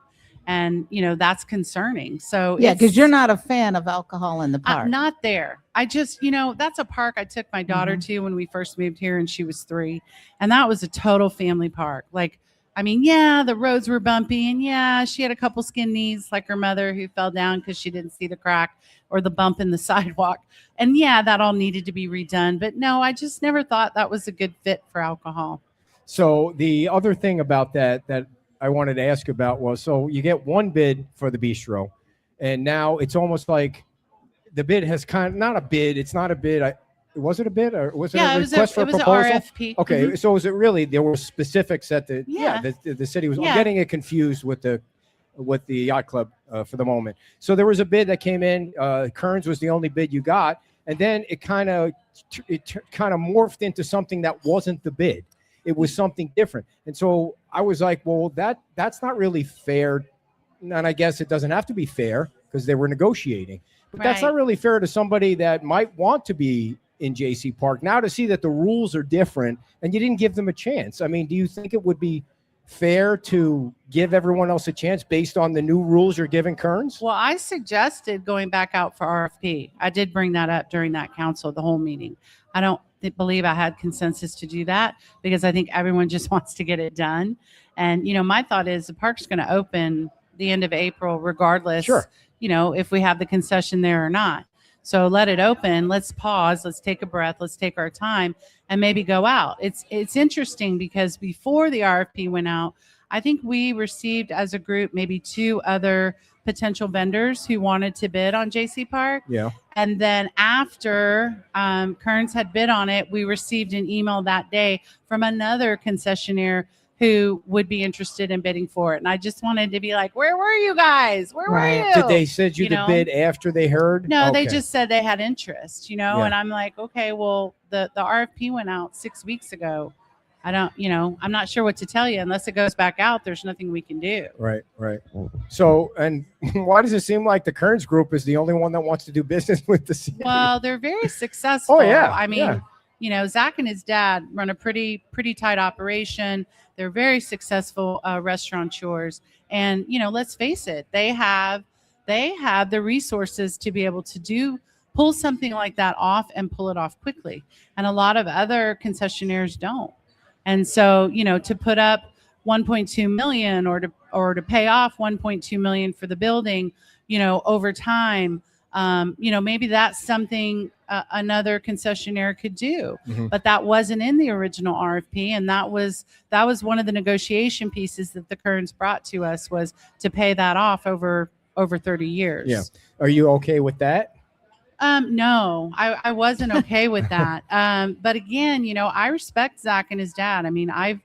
And, that's concerning. So because you're not a fan of alcohol in the park. Not there. I just, that's a park I took my daughter to when we first moved here and she was 3. And that was a total family park. Like, I mean, the roads were bumpy and she had a couple skin knees like her mother who fell down because she didn't see the crack or the bump in the sidewalk. And that all needed to be redone. But no, I just never thought that was a good fit for alcohol. So the other thing about that I wanted to ask about was, so you get one bid for the bistro, and now it's almost like the bid has not a bid. It's not a bid. Was it a bid or was it a request for a proposal? An RFP. Okay, so is it really there were specifics that the city was? I'm getting it confused with the yacht club for the moment. So there was a bid that came in. Kearns was the only bid you got, and then it kind of morphed into something that wasn't the bid. It was something different. And so I was like, well, that's not really fair. And I guess it doesn't have to be fair because they were negotiating. But that's not really fair to somebody that might want to be in JC Park. Now to see that the rules are different and you didn't give them a chance. I mean, do you think it would be fair to give everyone else a chance based on the new rules you're giving Kearns? Well, I suggested going back out for RFP. I did bring that up during that council, the whole meeting. I don't believe I had consensus to do that because I think everyone just wants to get it done. And, my thought is the park's going to open the end of April regardless, Sure. If we have the concession there or not. So let it open. Let's pause. Let's take a breath. Let's take our time and maybe go out. It's interesting because before the RFP went out, I think we received as a group maybe 2 other potential vendors who wanted to bid on JC Park. Yeah. And then after Kearns had bid on it, we received an email that day from another concessionaire who would be interested in bidding for it. And I just wanted to be like, where were you guys? Where were you? Did they send you the bid after they heard? No, they Okay. just said they had interest, Yeah. and I'm like, okay, well, the RFP went out 6 weeks ago. I don't, I'm not sure what to tell you. Unless it goes back out, there's nothing we can do. Right. So, and why does it seem like the Kearns group is the only one that wants to do business with the city? Well, they're very successful. Oh, yeah, I mean, Zach and his dad run a pretty tight operation. They're very successful restaurateurs. And, let's face it, they have the resources to be able to pull something like that off and pull it off quickly. And a lot of other concessionaires don't. And so, to put up 1.2 million or to pay off 1.2 million for the building, over time, maybe that's something another concessionaire could do. Mhm. But that wasn't in the original RFP, and that was one of the negotiation pieces that the Kearns brought to us, was to pay that off over 30 years. Yeah. Are you okay with that? No, I wasn't okay with that. But again, I respect Zach and his dad. I mean, I've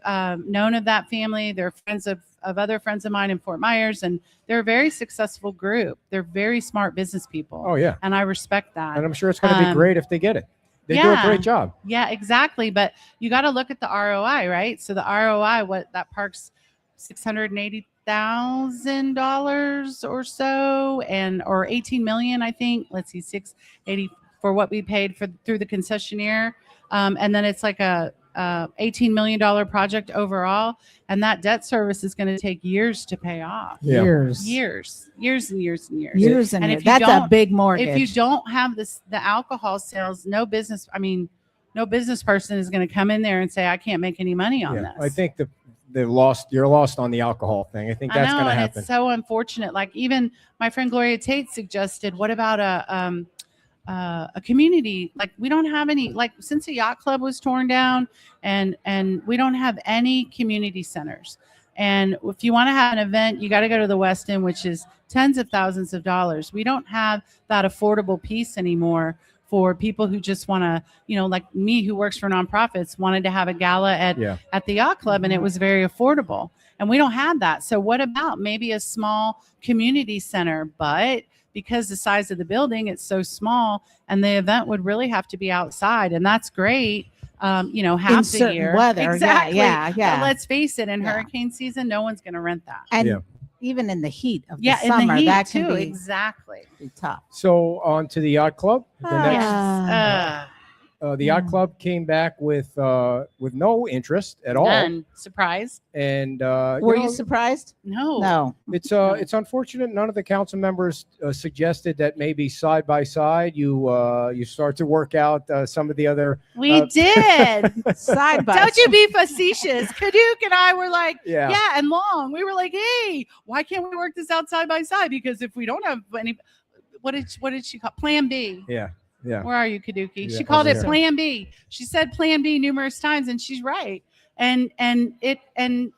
known of that family. They're friends of other friends of mine in Fort Myers, and they're a very successful group. They're very smart business people. Oh, yeah. And I respect that. And I'm sure it's going to be great if they get it. They do a great job. Yeah, exactly. But you got to look at the ROI, right? So the ROI, what that park's $680,000 or so, or 18 million, I think. Let's see, 680 for what we paid through the concessionaire, and then it's like a $18 million project overall, and that debt service is going to take years to pay off. Yeah. Years and years. And if you that's a don't- big mortgage. If you don't have the alcohol sales, no business person is going to come in there and say, I can't make any money on this. I think you're lost on the alcohol thing. I think that's going to and happen. it's so unfortunate. Like, even my friend Gloria Tate suggested, what about a community? Like, we don't have any, like, since the yacht club was torn down, and we don't have any community centers. And if you want to have an event, you got to go to the West End, which is tens of thousands of dollars. We don't have that affordable piece anymore for people who just want to, like me, who works for nonprofits, wanted to have a gala at the yacht club, and it was very affordable. And we don't have that. So what about maybe a small community center? But because the size of the building, it's so small, and the event would really have to be outside, and that's great. Half in the certain year. weather. Exactly. Yeah. But let's face it, in hurricane season, no one's going to rent that. And even in the heat of the in summer, the heat that too. can be Exactly. tough. So on to the yacht club. The next, the yacht club came back with no interest at all. None. Surprise? And Were you surprised? No. It's unfortunate none of the council members suggested that maybe side by side you start to work out some of the other. We did. Side by Don't you be facetious. Kaduk and I were like, Yeah. and Long. We were like, hey, why can't we work this out side by side? Because if we don't have any, what did she call Plan B? Yeah. Where are you, Kaduki? Yeah, She called it over here. Plan B. She said Plan B numerous times, and she's right. And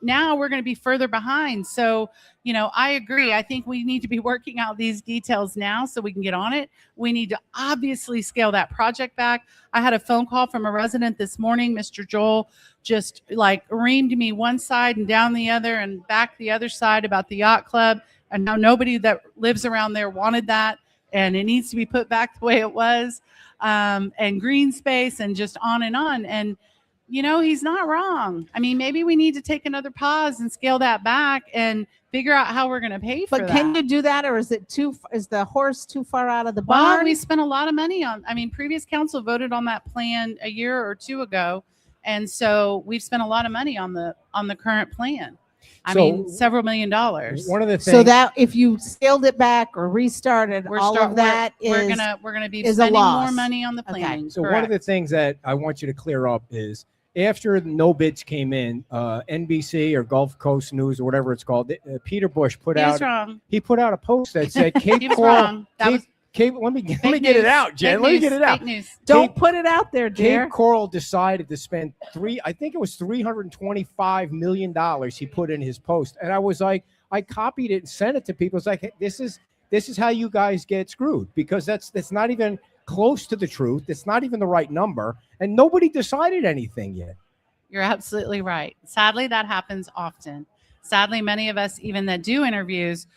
now we're going to be further behind. So, I agree. I think we need to be working out these details now so we can get on it. We need to obviously scale that project back. I had a phone call from a resident this morning. Mr. Joel just like reamed me one side and down the other and back the other side about the yacht club. And now nobody that lives around there wanted that. And it needs to be put back the way it was, and green space, and just on and on. And, he's not wrong. I mean, maybe we need to take another pause and scale that back and figure out how we're going to pay for But that. can you do that, or is the horse too far out of the Well, barn? we spent a lot of money previous council voted on that plan a year or two ago, And so we've spent a lot of money on the current plan. I So, mean, several $1 million. One of the things. So that if you scaled it back or restarted, We're all start- of that we're is gonna be is a spending more loss. money on the Okay. planning. So one of the Correct. things that I want you to clear up is after no bids came in, NBC or Gulf Coast News or whatever it's called, Peter Bush put He out was wrong. he put out a post that said Cape He was Coral. wrong. That was Let me get fake it news. out, Jen. Fake Let me news. get it out. Fake news. Don't Cape- put it out there, dear. Cape Coral decided to spend $325 million he put in his post. And I was like, I copied it and sent it to people. It's like, hey, this is how you guys get screwed, because that's not even close to the truth. It's not even the right number. And nobody decided anything yet. You're absolutely right. Sadly, that happens often. Sadly, many of us, even that do interviews,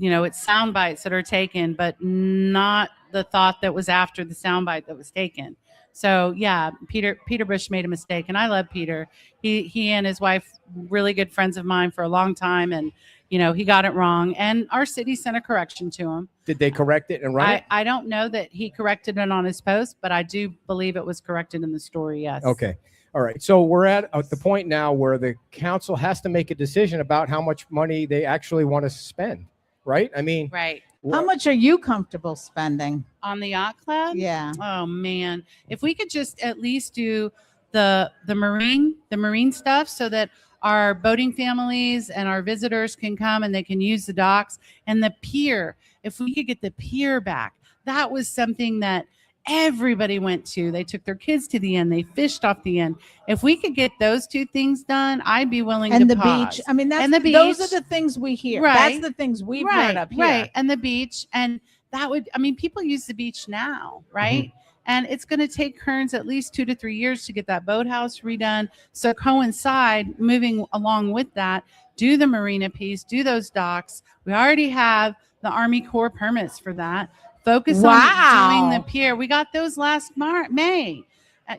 it's sound bites that are taken, but not the thought that was after the sound bite that was taken. So yeah, Peter Bush made a mistake, and I love Peter. He and his wife, really good friends of mine for a long time, and he got it wrong, and our city sent a correction to him. Did they correct it and run it? I don't know that he corrected it on his post, but I do believe it was corrected in the story. Yes. Okay. All right. So we're at the point now where the council has to make a decision about how much money they actually want to spend, right? I mean, Right. How much are you comfortable spending? On the yacht club? Yeah. Oh man, if we could just at least do the marine stuff, so that our boating families and our visitors can come and they can use the docks and the pier. If we could get the pier back, that was something that everybody went to. They took their kids to the end. They fished off the end. If we could get those two things done, I'd be willing And to the pause. beach. I mean, And the those beach. are the things we hear. Right. That's the things we've right, heard up here. Right. And the beach. And that would, people use the beach now, right? Mm-hmm. And it's going to take Kearns at least 2 to 3 years to get that boathouse redone. So coincide, moving along with that, do the marina piece, do those docks. We already have the Army Corps permits for that. Focus on doing the pier. We got those last May.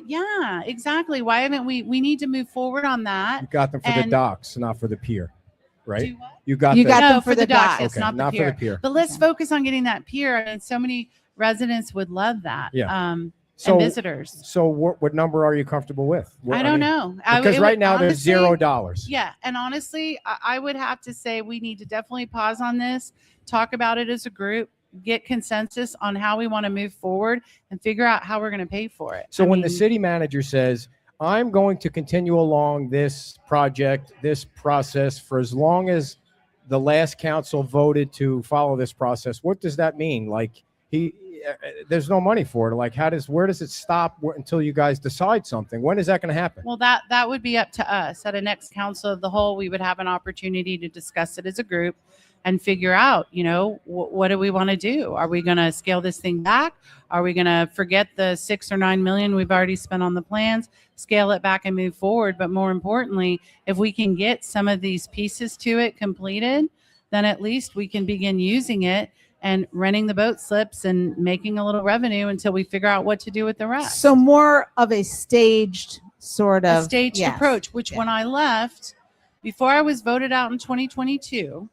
Yeah, exactly. Why haven't we need to move forward on that. You got them for the docks, not for the pier, right? Do what? You got them for the docks. docks. It's Okay, not for the pier. But let's focus on getting that pier. I mean, so many residents would love that. Yeah. And visitors. So what number are you comfortable with? I don't know. Because right now there's $0. Yeah. And honestly, I would have to say we need to definitely pause on this, talk about it as a group, get consensus on how we want to move forward, and figure out how we're going to pay for it. So when the city manager says, I'm going to continue along this project, this process for as long as the last council voted to follow this process, what does that mean? Like there's no money for it. Like where does it stop until you guys decide something? When is that going to happen? Well, that would be up to us. At a next council of the whole, we would have an opportunity to discuss it as a group and figure out, what do we want to do? Are we going to scale this thing back? Are we going to forget the $6 or $9 million we've already spent on the plans, scale it back and move forward? But more importantly, if we can get some of these pieces to it completed, then at least we can begin using it and renting the boat slips and making a little revenue until we figure out what to do with the rest. So more of a staged sort of approach, which when I left, before I was voted out in 2022,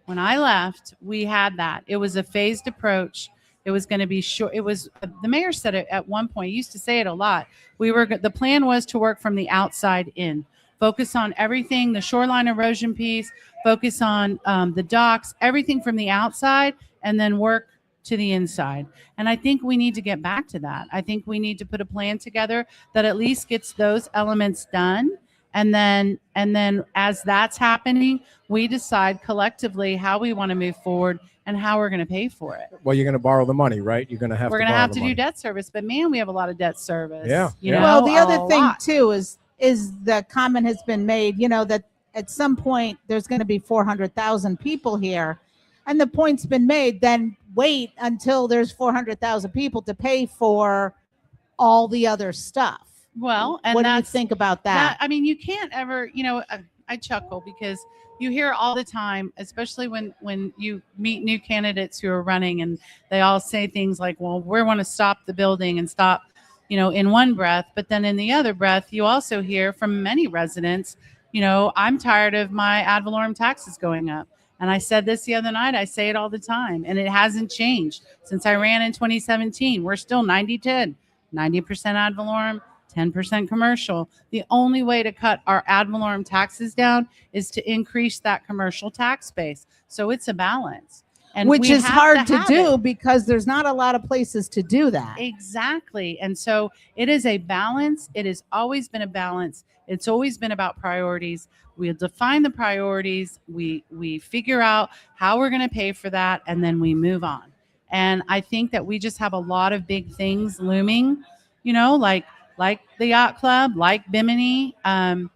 when I left, we had that. It was a phased approach. It was going to be short. It was, the mayor said it at one point, he used to say it a lot. The plan was to work from the outside in, focus on everything, the shoreline erosion piece, focus on the docks, everything from the outside, and then work to the inside. And I think we need to get back to that. I think we need to put a plan together that at least gets those elements done. And then as that's happening, we decide collectively how we want to move forward and how we're going to pay for it. Well, you're going to borrow the money, right? We're going to have to do debt service, but man, we have a lot of debt service. Yeah. Well, the other thing too is the comment has been made, that at some point there's going to be 400,000 people here. And the point's been made, then wait until there's 400,000 people to pay for all the other stuff. Well, and what do you think about that? You can't ever, I chuckle because you hear all the time, especially when you meet new candidates who are running and they all say things like, well, we want to stop the building and stop, in one breath. But then in the other breath, you also hear from many residents, I'm tired of my ad valorem taxes going up. And I said this the other night, I say it all the time, and it hasn't changed since I ran in 2017. We're still 90-10, 90% ad valorem, 10% commercial. The only way to cut our ad valorem taxes down is to increase that commercial tax base. So it's a balance. And which we is have hard to have do it. because there's not a lot of places to do that. Exactly. And so it is a balance. It has always been a balance. It's always been about priorities. We'll define the priorities. We figure out how we're going to pay for that, and then we move on. And I think that we just have a lot of big things looming, like the yacht club, like Bimini, and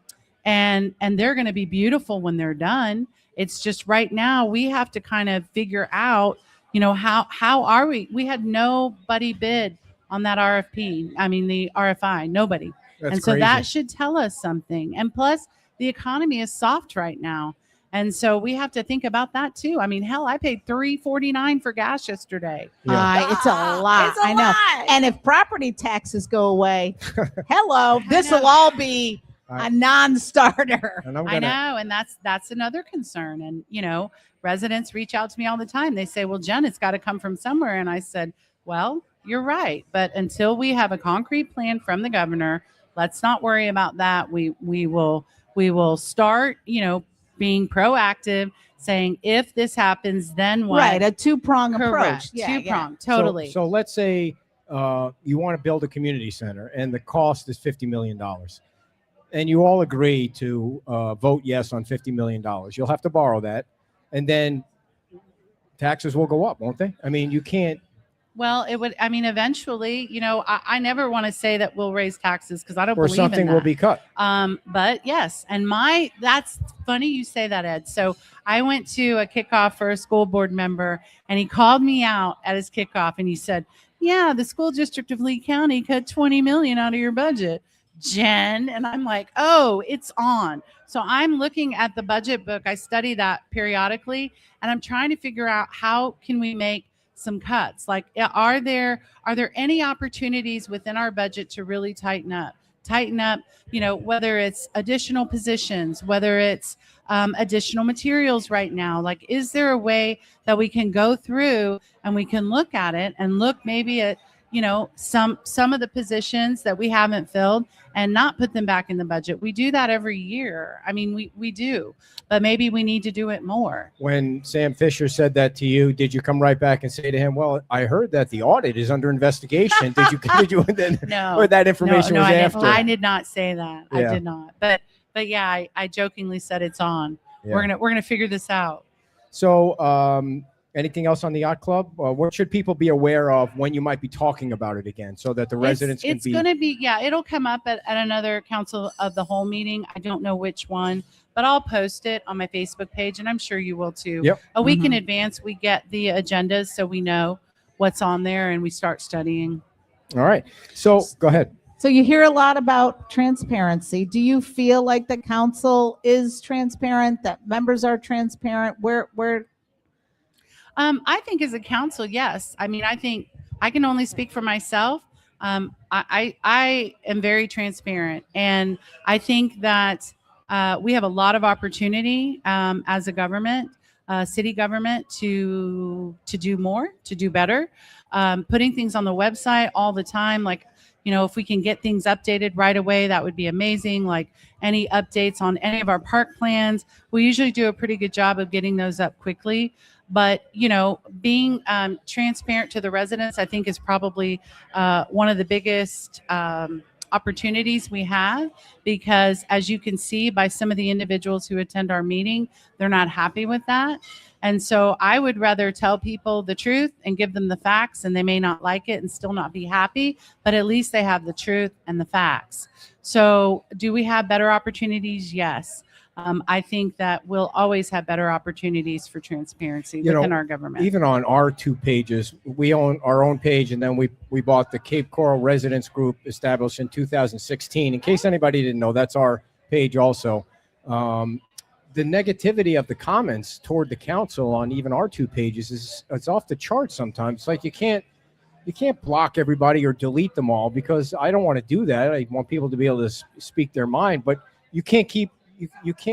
they're going to be beautiful when they're done. It's just right now we have to kind of figure out, how are we? We had nobody bid on that RFP. I mean, the RFI, nobody. That's and so crazy. that should tell us something. And plus, the economy is soft right now. And so we have to think about that too. I mean, hell, I paid $3.49 for gas yesterday. Yeah. It's a lot. It's a I know. lot. And if property taxes go away, hello, this will all be a non-starter. And I'm I gonna, know, and that's another concern. And residents reach out to me all the time. They say, "Well, Jen, it's got to come from somewhere." And I said, "Well, you're right, but until we have a concrete plan from the governor, let's not worry about that. We will start, being proactive, saying if this happens, then what?" Right, a two-prong Correct. approach. Two-prong, totally. So let's say you want to build a community center and the cost is $50 million. And you all agree to vote yes on $50 million. You'll have to borrow that. And then taxes will go up, won't they? I mean, you can't. Well, it would. I mean, eventually, I never want to say that we'll raise taxes because I don't Or believe something in that. will be cut. But yes, and that's funny you say that, Ed. So I went to a kickoff for a school board member, and he called me out at his kickoff, and he said, "Yeah, the school district of Lee County cut $20 million out of your budget, Jen." And I'm like, "Oh, it's on." So I'm looking at the budget book. I study that periodically, and I'm trying to figure out how can we make some cuts. Like, are there any opportunities within our budget to really tighten up, whether it's additional positions, whether it's additional materials right now. Like, is there a way that we can go through and we can look at it and look maybe at some of the positions that we haven't filled and not put them back in the budget? We do that every year. I mean, we do, but maybe we need to do it more. When Sam Fisher said that to you, did you come right back and say to him, "Well, I heard that the audit is under investigation"? Did you then? No, or that information was after? I did not say that. Yeah. I did not. But yeah, I jokingly said it's on. Yeah. We're gonna figure this out. So, anything else on the yacht club? What should people be aware of when you might be talking about it again, so that the residents can be? It's going to be, it'll come up at another council of the whole meeting. I don't know which one, but I'll post it on my Facebook page, and I'm sure you will too. Yep. A week in advance, we get the agendas so we know what's on there and we start studying. All right. So go ahead. So you hear a lot about transparency. Do you feel like the council is transparent, that members are transparent? Where I think as a council, yes. I mean, I think I can only speak for myself. I am very transparent, and I think that we have a lot of opportunity as a government, city government, to do more, to do better. Putting things on the website all the time, like, if we can get things updated right away, that would be amazing. Like any updates on any of our park plans, we usually do a pretty good job of getting those up quickly. But, being transparent to the residents, I think, is probably one of the biggest opportunities we have, because as you can see by some of the individuals who attend our meeting, they're not happy with that. And so I would rather tell people the truth and give them the facts, and they may not like it and still not be happy, but at least they have the truth and the facts. So do we have better opportunities? Yes. I think that we'll always have better opportunities for transparency within our government. Even on our 2 pages, we own our own page, and then we bought the Cape Coral Residents Group, established in 2016. In case anybody didn't know, that's our page also. The negativity of the comments toward the council on even our 2 pages it's off the charts sometimes. It's like you can't block everybody or delete them all, because I don't want to do that. I want people to be able to speak their mind, but you can't keep.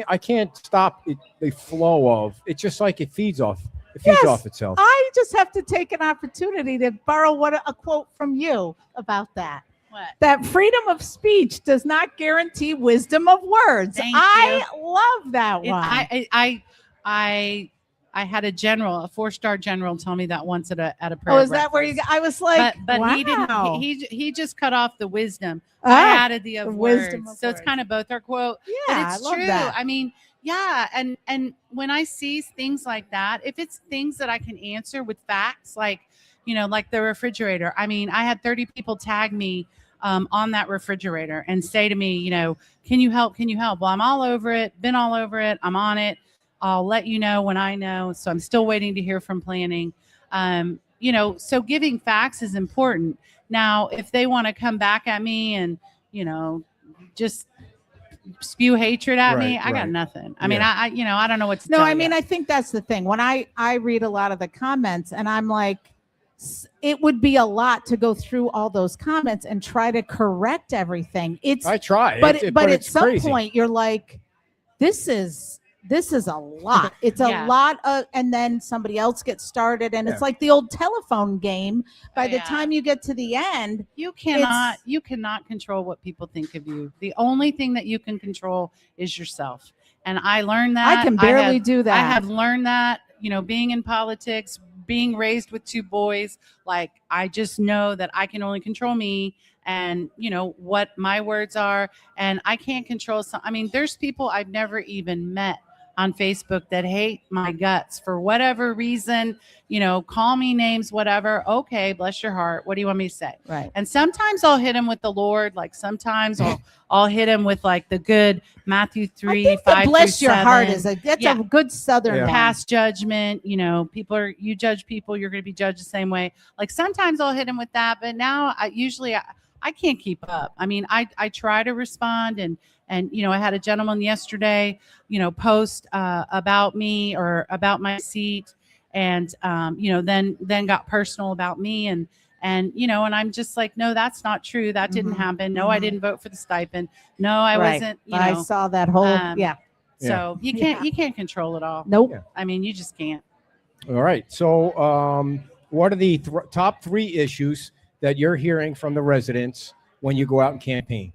I can't stop the flow of it. Just like it feeds off itself. I just have to take an opportunity to borrow a quote from you about that. What? that freedom of speech does not guarantee wisdom of words. Thank I love that It- one. I had a general, a 4-star general, tell me that once at a prayer. Oh, is that where you? I was like, But wow. he didn't. He just cut off the wisdom. I Ah, added the of the words. wisdom of So it's words. kind of both our quote. Yeah, But I it's love true. that. I mean, yeah, and when I see things like that, if it's things that I can answer with facts, like like the refrigerator. I mean, I had 30 people tag me on that refrigerator and say to me, can you help? Can you help? Well, I'm all over it. Been all over it. I'm on it. I'll let you know when I know. So I'm still waiting to hear from planning. So giving facts is important. Now, if they want to come back at me and, just spew hatred at me, I got nothing. I mean, I don't know what to No, tell I mean, you. I think that's the thing. When I read a lot of the comments and I'm like, it would be a lot to go through all those comments and try to correct everything. I try, but at it's some crazy. point you're like, this is a lot. It's Yeah. a lot of, and then somebody else gets started, and it's like the old telephone game. By the Yeah. time you get to the end, You cannot control what people think of you. The only thing that you can control is yourself. And I learned that. I can barely do that. I have learned that, being in politics, being raised with 2 boys, like I just know that I can only control me and what my words are, and I can't control some. I mean, there's people I've never even met on Facebook that hate my guts for whatever reason, call me names, whatever. Okay, bless your heart. What do you want me to say? Right. And sometimes I'll hit him with the Lord. Like sometimes I'll hit him with like the good Matthew 3, I think 5 the bless through your 7. heart is that's a good Southern one. Past judgment. You judge people, you're going to be judged the same way. Like sometimes I'll hit him with that, but now I can't keep up. I mean, I try to respond and I had a gentleman yesterday, post about me or about my seat, and then got personal about me, and I'm just like, no, that's not true. That didn't happen. No, I didn't vote for the stipend. No, I wasn't. I saw that whole So you can't control it all. Nope. Yeah. I mean, you just can't. All right. So, what are the top 3 issues that you're hearing from the residents when you go out and campaign?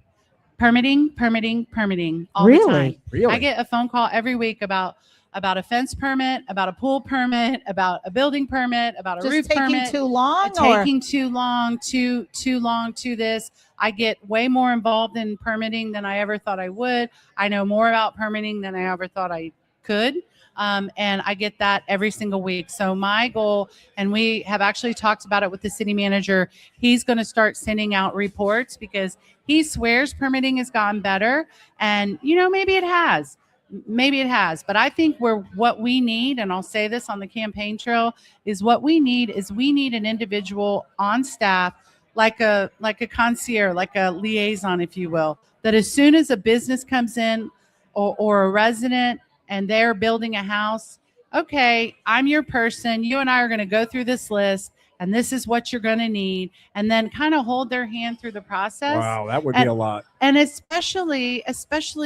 Permitting all the time. Really? I get a phone call every week about a fence permit, about a pool permit, about a building permit, about a Just roof taking permit. too long, Taking too long, too long to this. I get way more involved in permitting than I ever thought I would. I know more about permitting than I ever thought I could. And I get that every single week. So my goal, and we have actually talked about it with the city manager, he's going to start sending out reports because he swears permitting has gotten better. And, maybe it has. But I think what we need, and I'll say this on the campaign trail, is we need an individual on staff, like a concierge, like a liaison, if you will, that as soon as a business comes in or a resident and they're building a house, okay, I'm your person. You and I are going to go through this list, and this is what you're going to need, and then kind of hold their hand through the process. Wow, that would be a lot. And especially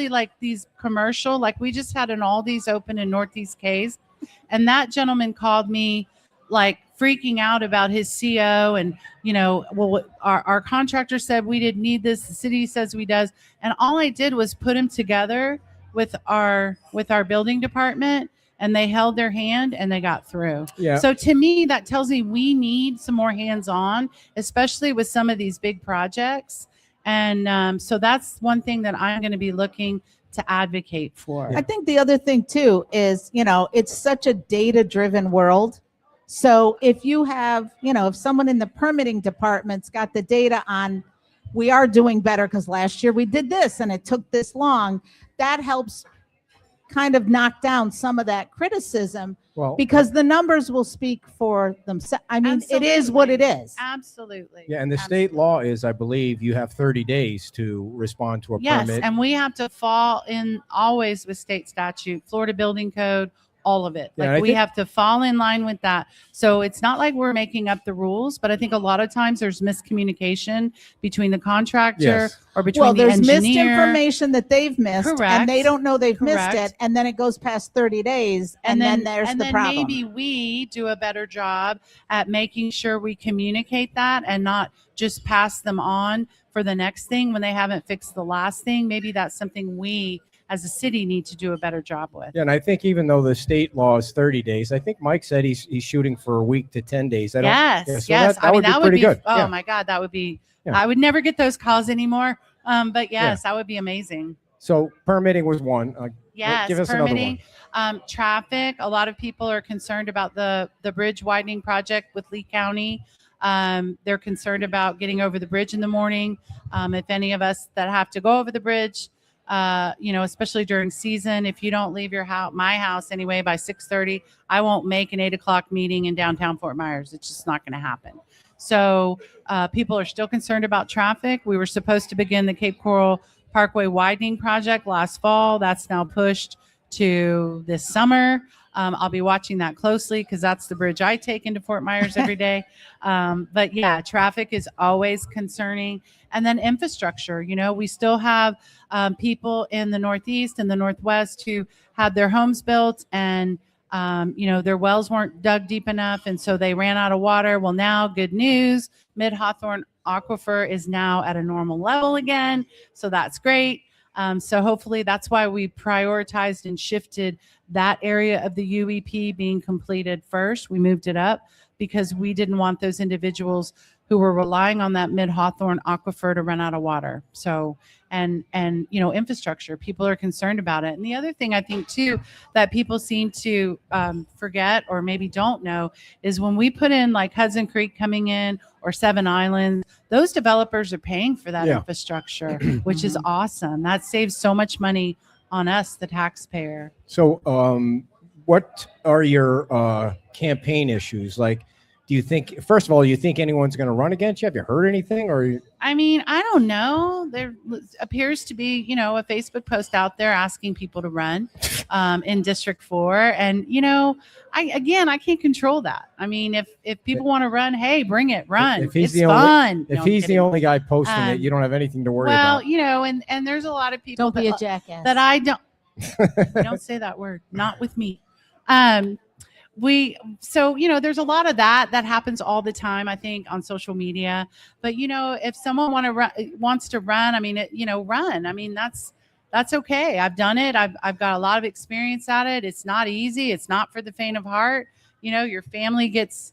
like these commercial, like we just had an Aldi's open in Northeast Cays, and that gentleman called me like freaking out about his CO, and our contractor said we didn't need this. The city says we does, and all I did was put him together with our building department, and they held their hand and they got through. Yeah. So to me, that tells me we need some more hands-on, especially with some of these big projects. And so that's one thing that I'm going to be looking to advocate for. I think the other thing too is, it's such a data-driven world. So if you have, if someone in the permitting department's got the data on, we are doing better because last year we did this and it took this long, that helps kind of knock down some of that criticism, because the numbers will speak for themselves. I mean, It is what it is. Absolutely. Yeah, and the state law is, I believe, you have 30 days to respond to a permit. Yes, and we have to fall in always with state statute, Florida Building Code, all of it. Yeah, Like we have to fall in line with that. So it's not like we're making up the rules, but I think a lot of times there's miscommunication between the contractor or between the there's engineer. misinformation that they've missed, Correct. and they don't know they've Correct. missed it, and then it goes past 30 days, and then there's the problem. Maybe we do a better job at making sure we communicate that and not just pass them on for for the next thing when they haven't fixed the last thing. Maybe that's something we as a city need to do a better job with. Yeah, and I think even though the state law is 30 days, I think Mike said he's shooting for a week to 10 days. Yes. That would be pretty good. Oh Yeah. my God, that would be. Yeah. I would never get those calls anymore. But yes, that would be amazing. So permitting was one. Yes, give us permitting, another one. traffic. A lot of people are concerned about the bridge widening project with Lee County. They're concerned about getting over the bridge in the morning. If any of us that have to go over the bridge, especially during season, if you don't leave my house anyway by 6:30, I won't make an 8 o'clock meeting in downtown Fort Myers. It's just not going to happen. So people are still concerned about traffic. We were supposed to begin the Cape Coral Parkway widening project last fall. That's now pushed to this summer. I'll be watching that closely because that's the bridge I take into Fort Myers every day. But yeah, traffic is always concerning. And then infrastructure, we still have people in the Northeast and the Northwest who had their homes built and their wells weren't dug deep enough. And so they ran out of water. Well, now good news, Mid-Hawthorne Aquifer is now at a normal level again. So that's great. So hopefully that's why we prioritized and shifted that area of the UEP being completed first. We moved it up because we didn't want those individuals who were relying on that Mid-Hawthorne Aquifer to run out of water. So, and infrastructure, people are concerned about it. And the other thing I think too, that people seem to forget or maybe don't know is when we put in like Hudson Creek coming in or Seven Islands, those developers are paying for that infrastructure, which is awesome. That saves so much money on us, the taxpayer. So what are your campaign issues? Like, do you think, first of all, you think anyone's going to run against you? Have you heard anything? I mean, I don't know. There appears to be, a Facebook post out there asking people to run in District 4. And, I can't control that. I mean, if people want to run, hey, bring it, run. It's fun. If he's the only guy posting it, you don't have anything to worry about. Well, and there's a lot of people Don't be a jackass. that I don't. Don't say that word. Not with me. There's a lot of that happens all the time, I think, on social media. But if someone wants to run, I mean, run. I mean, that's okay. I've done it. I've got a lot of experience at it. It's not easy. It's not for the faint of heart. Your family gets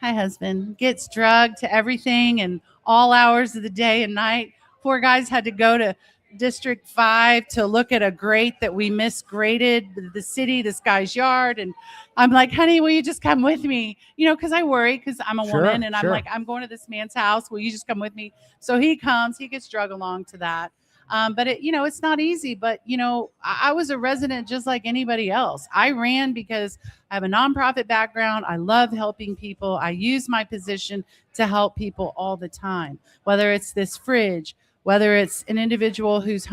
drugged to everything and all hours of the day and night. Poor guys had to go to District 5 to look at a grate that we misgraded this guy's yard. And I'm like, honey, will you just come with me? Because I worry because I'm a woman and I'm like, I'm going to this man's house. Will you just come with me? So he comes, he gets drug along to that. But it's not easy, but I was a resident just like anybody else. I ran because I have a nonprofit background. I love helping people. I use my position to help people all the time, whether it's this fridge, whether it's an individual who's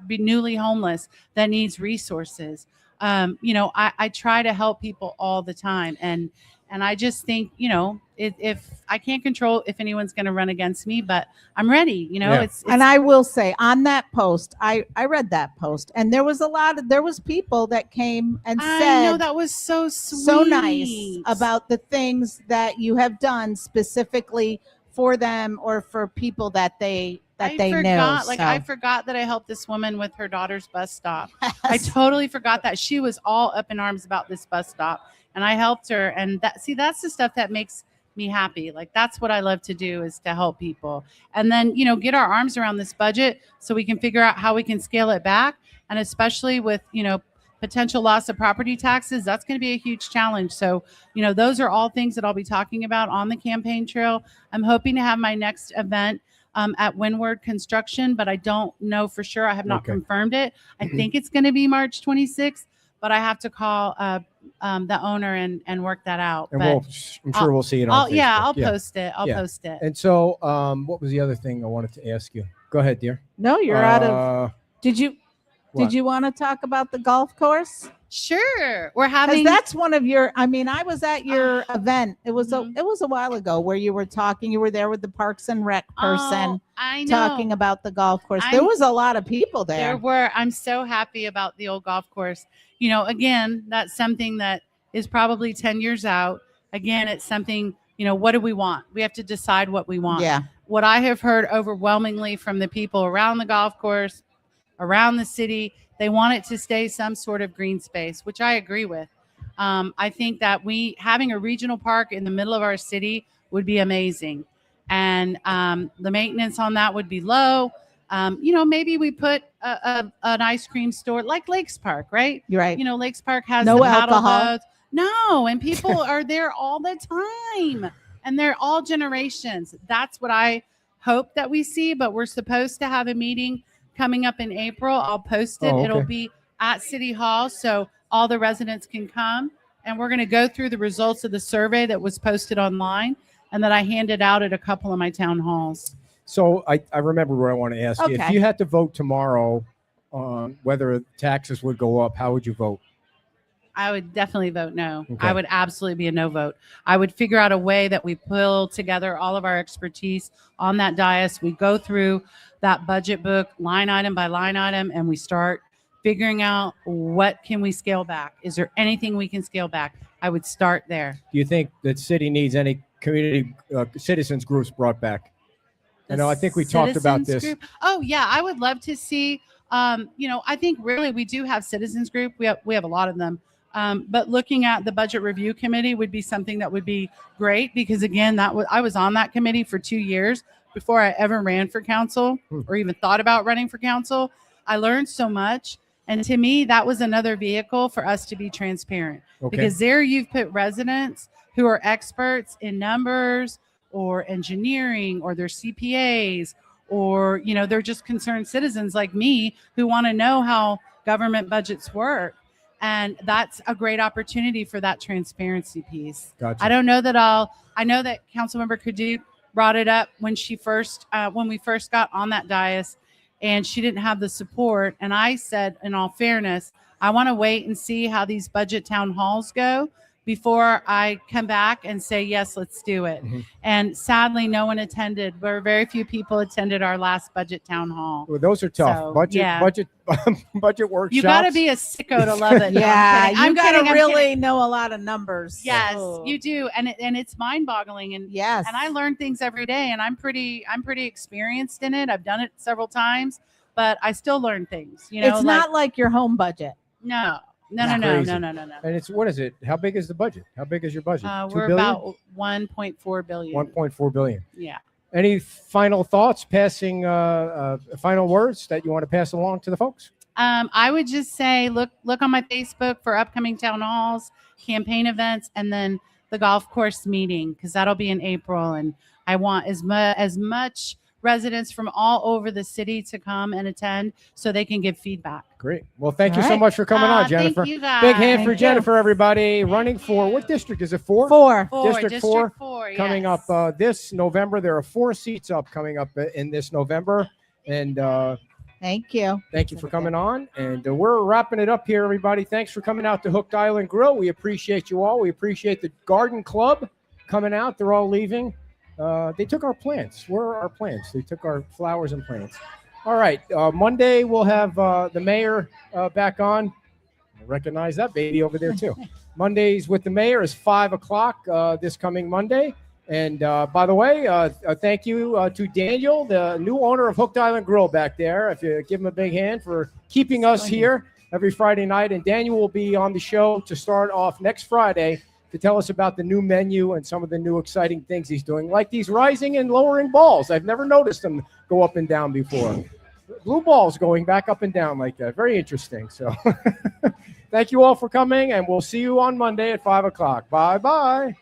newly homeless that needs resources. I try to help people all the time. And I just think, if I can't control if anyone's going to run against me, but I'm ready, it's. And I will say on that post, I read that post and there was people that came and said, I know, that was so sweet. So nice about the things that you have done specifically for them or for people that they know. I forgot that I helped this woman with her daughter's bus stop. I totally forgot that. She was all up in arms about this bus stop and I helped her. And that's the stuff that makes me happy. Like, that's what I love to do, is to help people. And then, get our arms around this budget so we can figure out how we can scale it back. And especially with, potential loss of property taxes, that's going to be a huge challenge. So, those are all things that I'll be talking about on the campaign trail. I'm hoping to have my next event at Windward Construction, but I don't know for sure. I have not confirmed it. I think it's going to be March 26th, but I have to call the owner and work that out. And I'm sure we'll see it on Facebook. I'll post it. I'll post it. And so what was the other thing I wanted to ask you? Go ahead, dear. No, you're out of. Did you want to talk about the golf course? Sure. We're having. That's one of your. I mean, I was at your event. It was a while ago where you were talking. You were there with the Parks and Rec person. I know. Talking about the golf course. There was a lot of people there. There were. I'm so happy about the old golf course. Again, that's something that is probably 10 years out. Again, it's something. What do we want? We have to decide what we want. Yeah. what I have heard overwhelmingly from the people around the golf course, around the city, they want it to stay some sort of green space, which I agree with. I think that having a regional park in the middle of our city would be amazing. And the maintenance on that would be low. Maybe we put an ice cream store like Lakes Park, right? You're right. Lakes Park has No the paddle alcohol. boats. No, and people are there all the time. And they're all generations. That's what I hope that we see. But we're supposed to have a meeting coming up in April. I'll post it. Oh, okay. It'll be at City Hall, so all the residents can come. And we're going to go through the results of the survey that was posted online and that I handed out at a couple of my town halls. So I remember what I want to ask you. If Okay. you had to vote tomorrow on whether taxes would go up, how would you vote? I would definitely vote no. Okay. I would absolutely be a no vote. I would figure out a way that we pull together all of our expertise on that dais. We go through that budget book line item by line item, and we start figuring out what can we scale back. Is there anything we can scale back? I would start there. Do you think that city needs any community citizens groups brought back? I think we talked about Citizens this. group. Oh yeah, I would love to see. I think really we do have citizens group. We have a lot of them. But looking at the budget review committee would be something that would be great because again, I was on that committee for 2 years before I ever ran for council or even thought about running for council. I learned so much. And to me, that was another vehicle for us to be transparent because there you've put residents who are experts in numbers or engineering or they're CPAs or, they're just concerned citizens like me who want to know how government budgets work. And that's a great opportunity for that transparency piece. Gotcha. I don't know that I know that Councilmember Kadoot brought it up when when we first got on that dais and she didn't have the support. And I said, in all fairness, I want to wait and see how these budget town halls go before I come back and say, yes, let's do it. Mm-hmm. And sadly, no one attended. Very few people attended our last budget town hall. Well, those are tough. So, budget workshops. You got to be a sicko to love it. No, Yeah, I'm you got to kidding, I'm really kidding. know a lot of numbers. Yes, So- you do, and it's mind-boggling. And Yes. and I learn things every day, and I'm pretty experienced in it. I've done it several times, but I still learn things. It's not like your home budget. no. Crazy. No. And what is it? How big is the budget? How big is your budget? 2 We're billion? about 1.4 billion. 1.4 billion. Yeah. Any final thoughts, final words that you want to pass along to the folks? I would just say look on my Facebook for upcoming town halls, campaign events, and then the golf course meeting because that'll be in April. And I want as much residents from all over the city to come and attend so they can give feedback. Great. Well, thank you All so right. much for coming on, Thank Jennifer. you guys. Big hand for Thank you. Jennifer, everybody. Running for what district is it? 4? 4. District 4 coming yes. up this November. There are 4 seats up coming up in this November. And Thank you. thank you for coming on. And we're wrapping it up here, everybody. Thanks for coming out to Hooked Island Grill. We appreciate you all. We appreciate the Garden Club coming out. They're all leaving. They took our plants. Where are our plants? They took our flowers and plants. All right. Monday, we'll have the mayor back on. I recognize that baby over there, too. Mondays with the mayor is 5 o'clock this coming Monday. And by the way, thank you to Daniel, the new owner of Hooked Island Grill back there. If you give him a big hand for keeping us here every Friday night. And Daniel will be on the show to start off next Friday to tell us about the new menu and some of the new exciting things he's doing, like these rising and lowering balls. I've never noticed them go up and down before. Blue balls going back up and down like that. Very interesting. So thank you all for coming, and we'll see you on Monday at 5 o'clock. Bye-bye.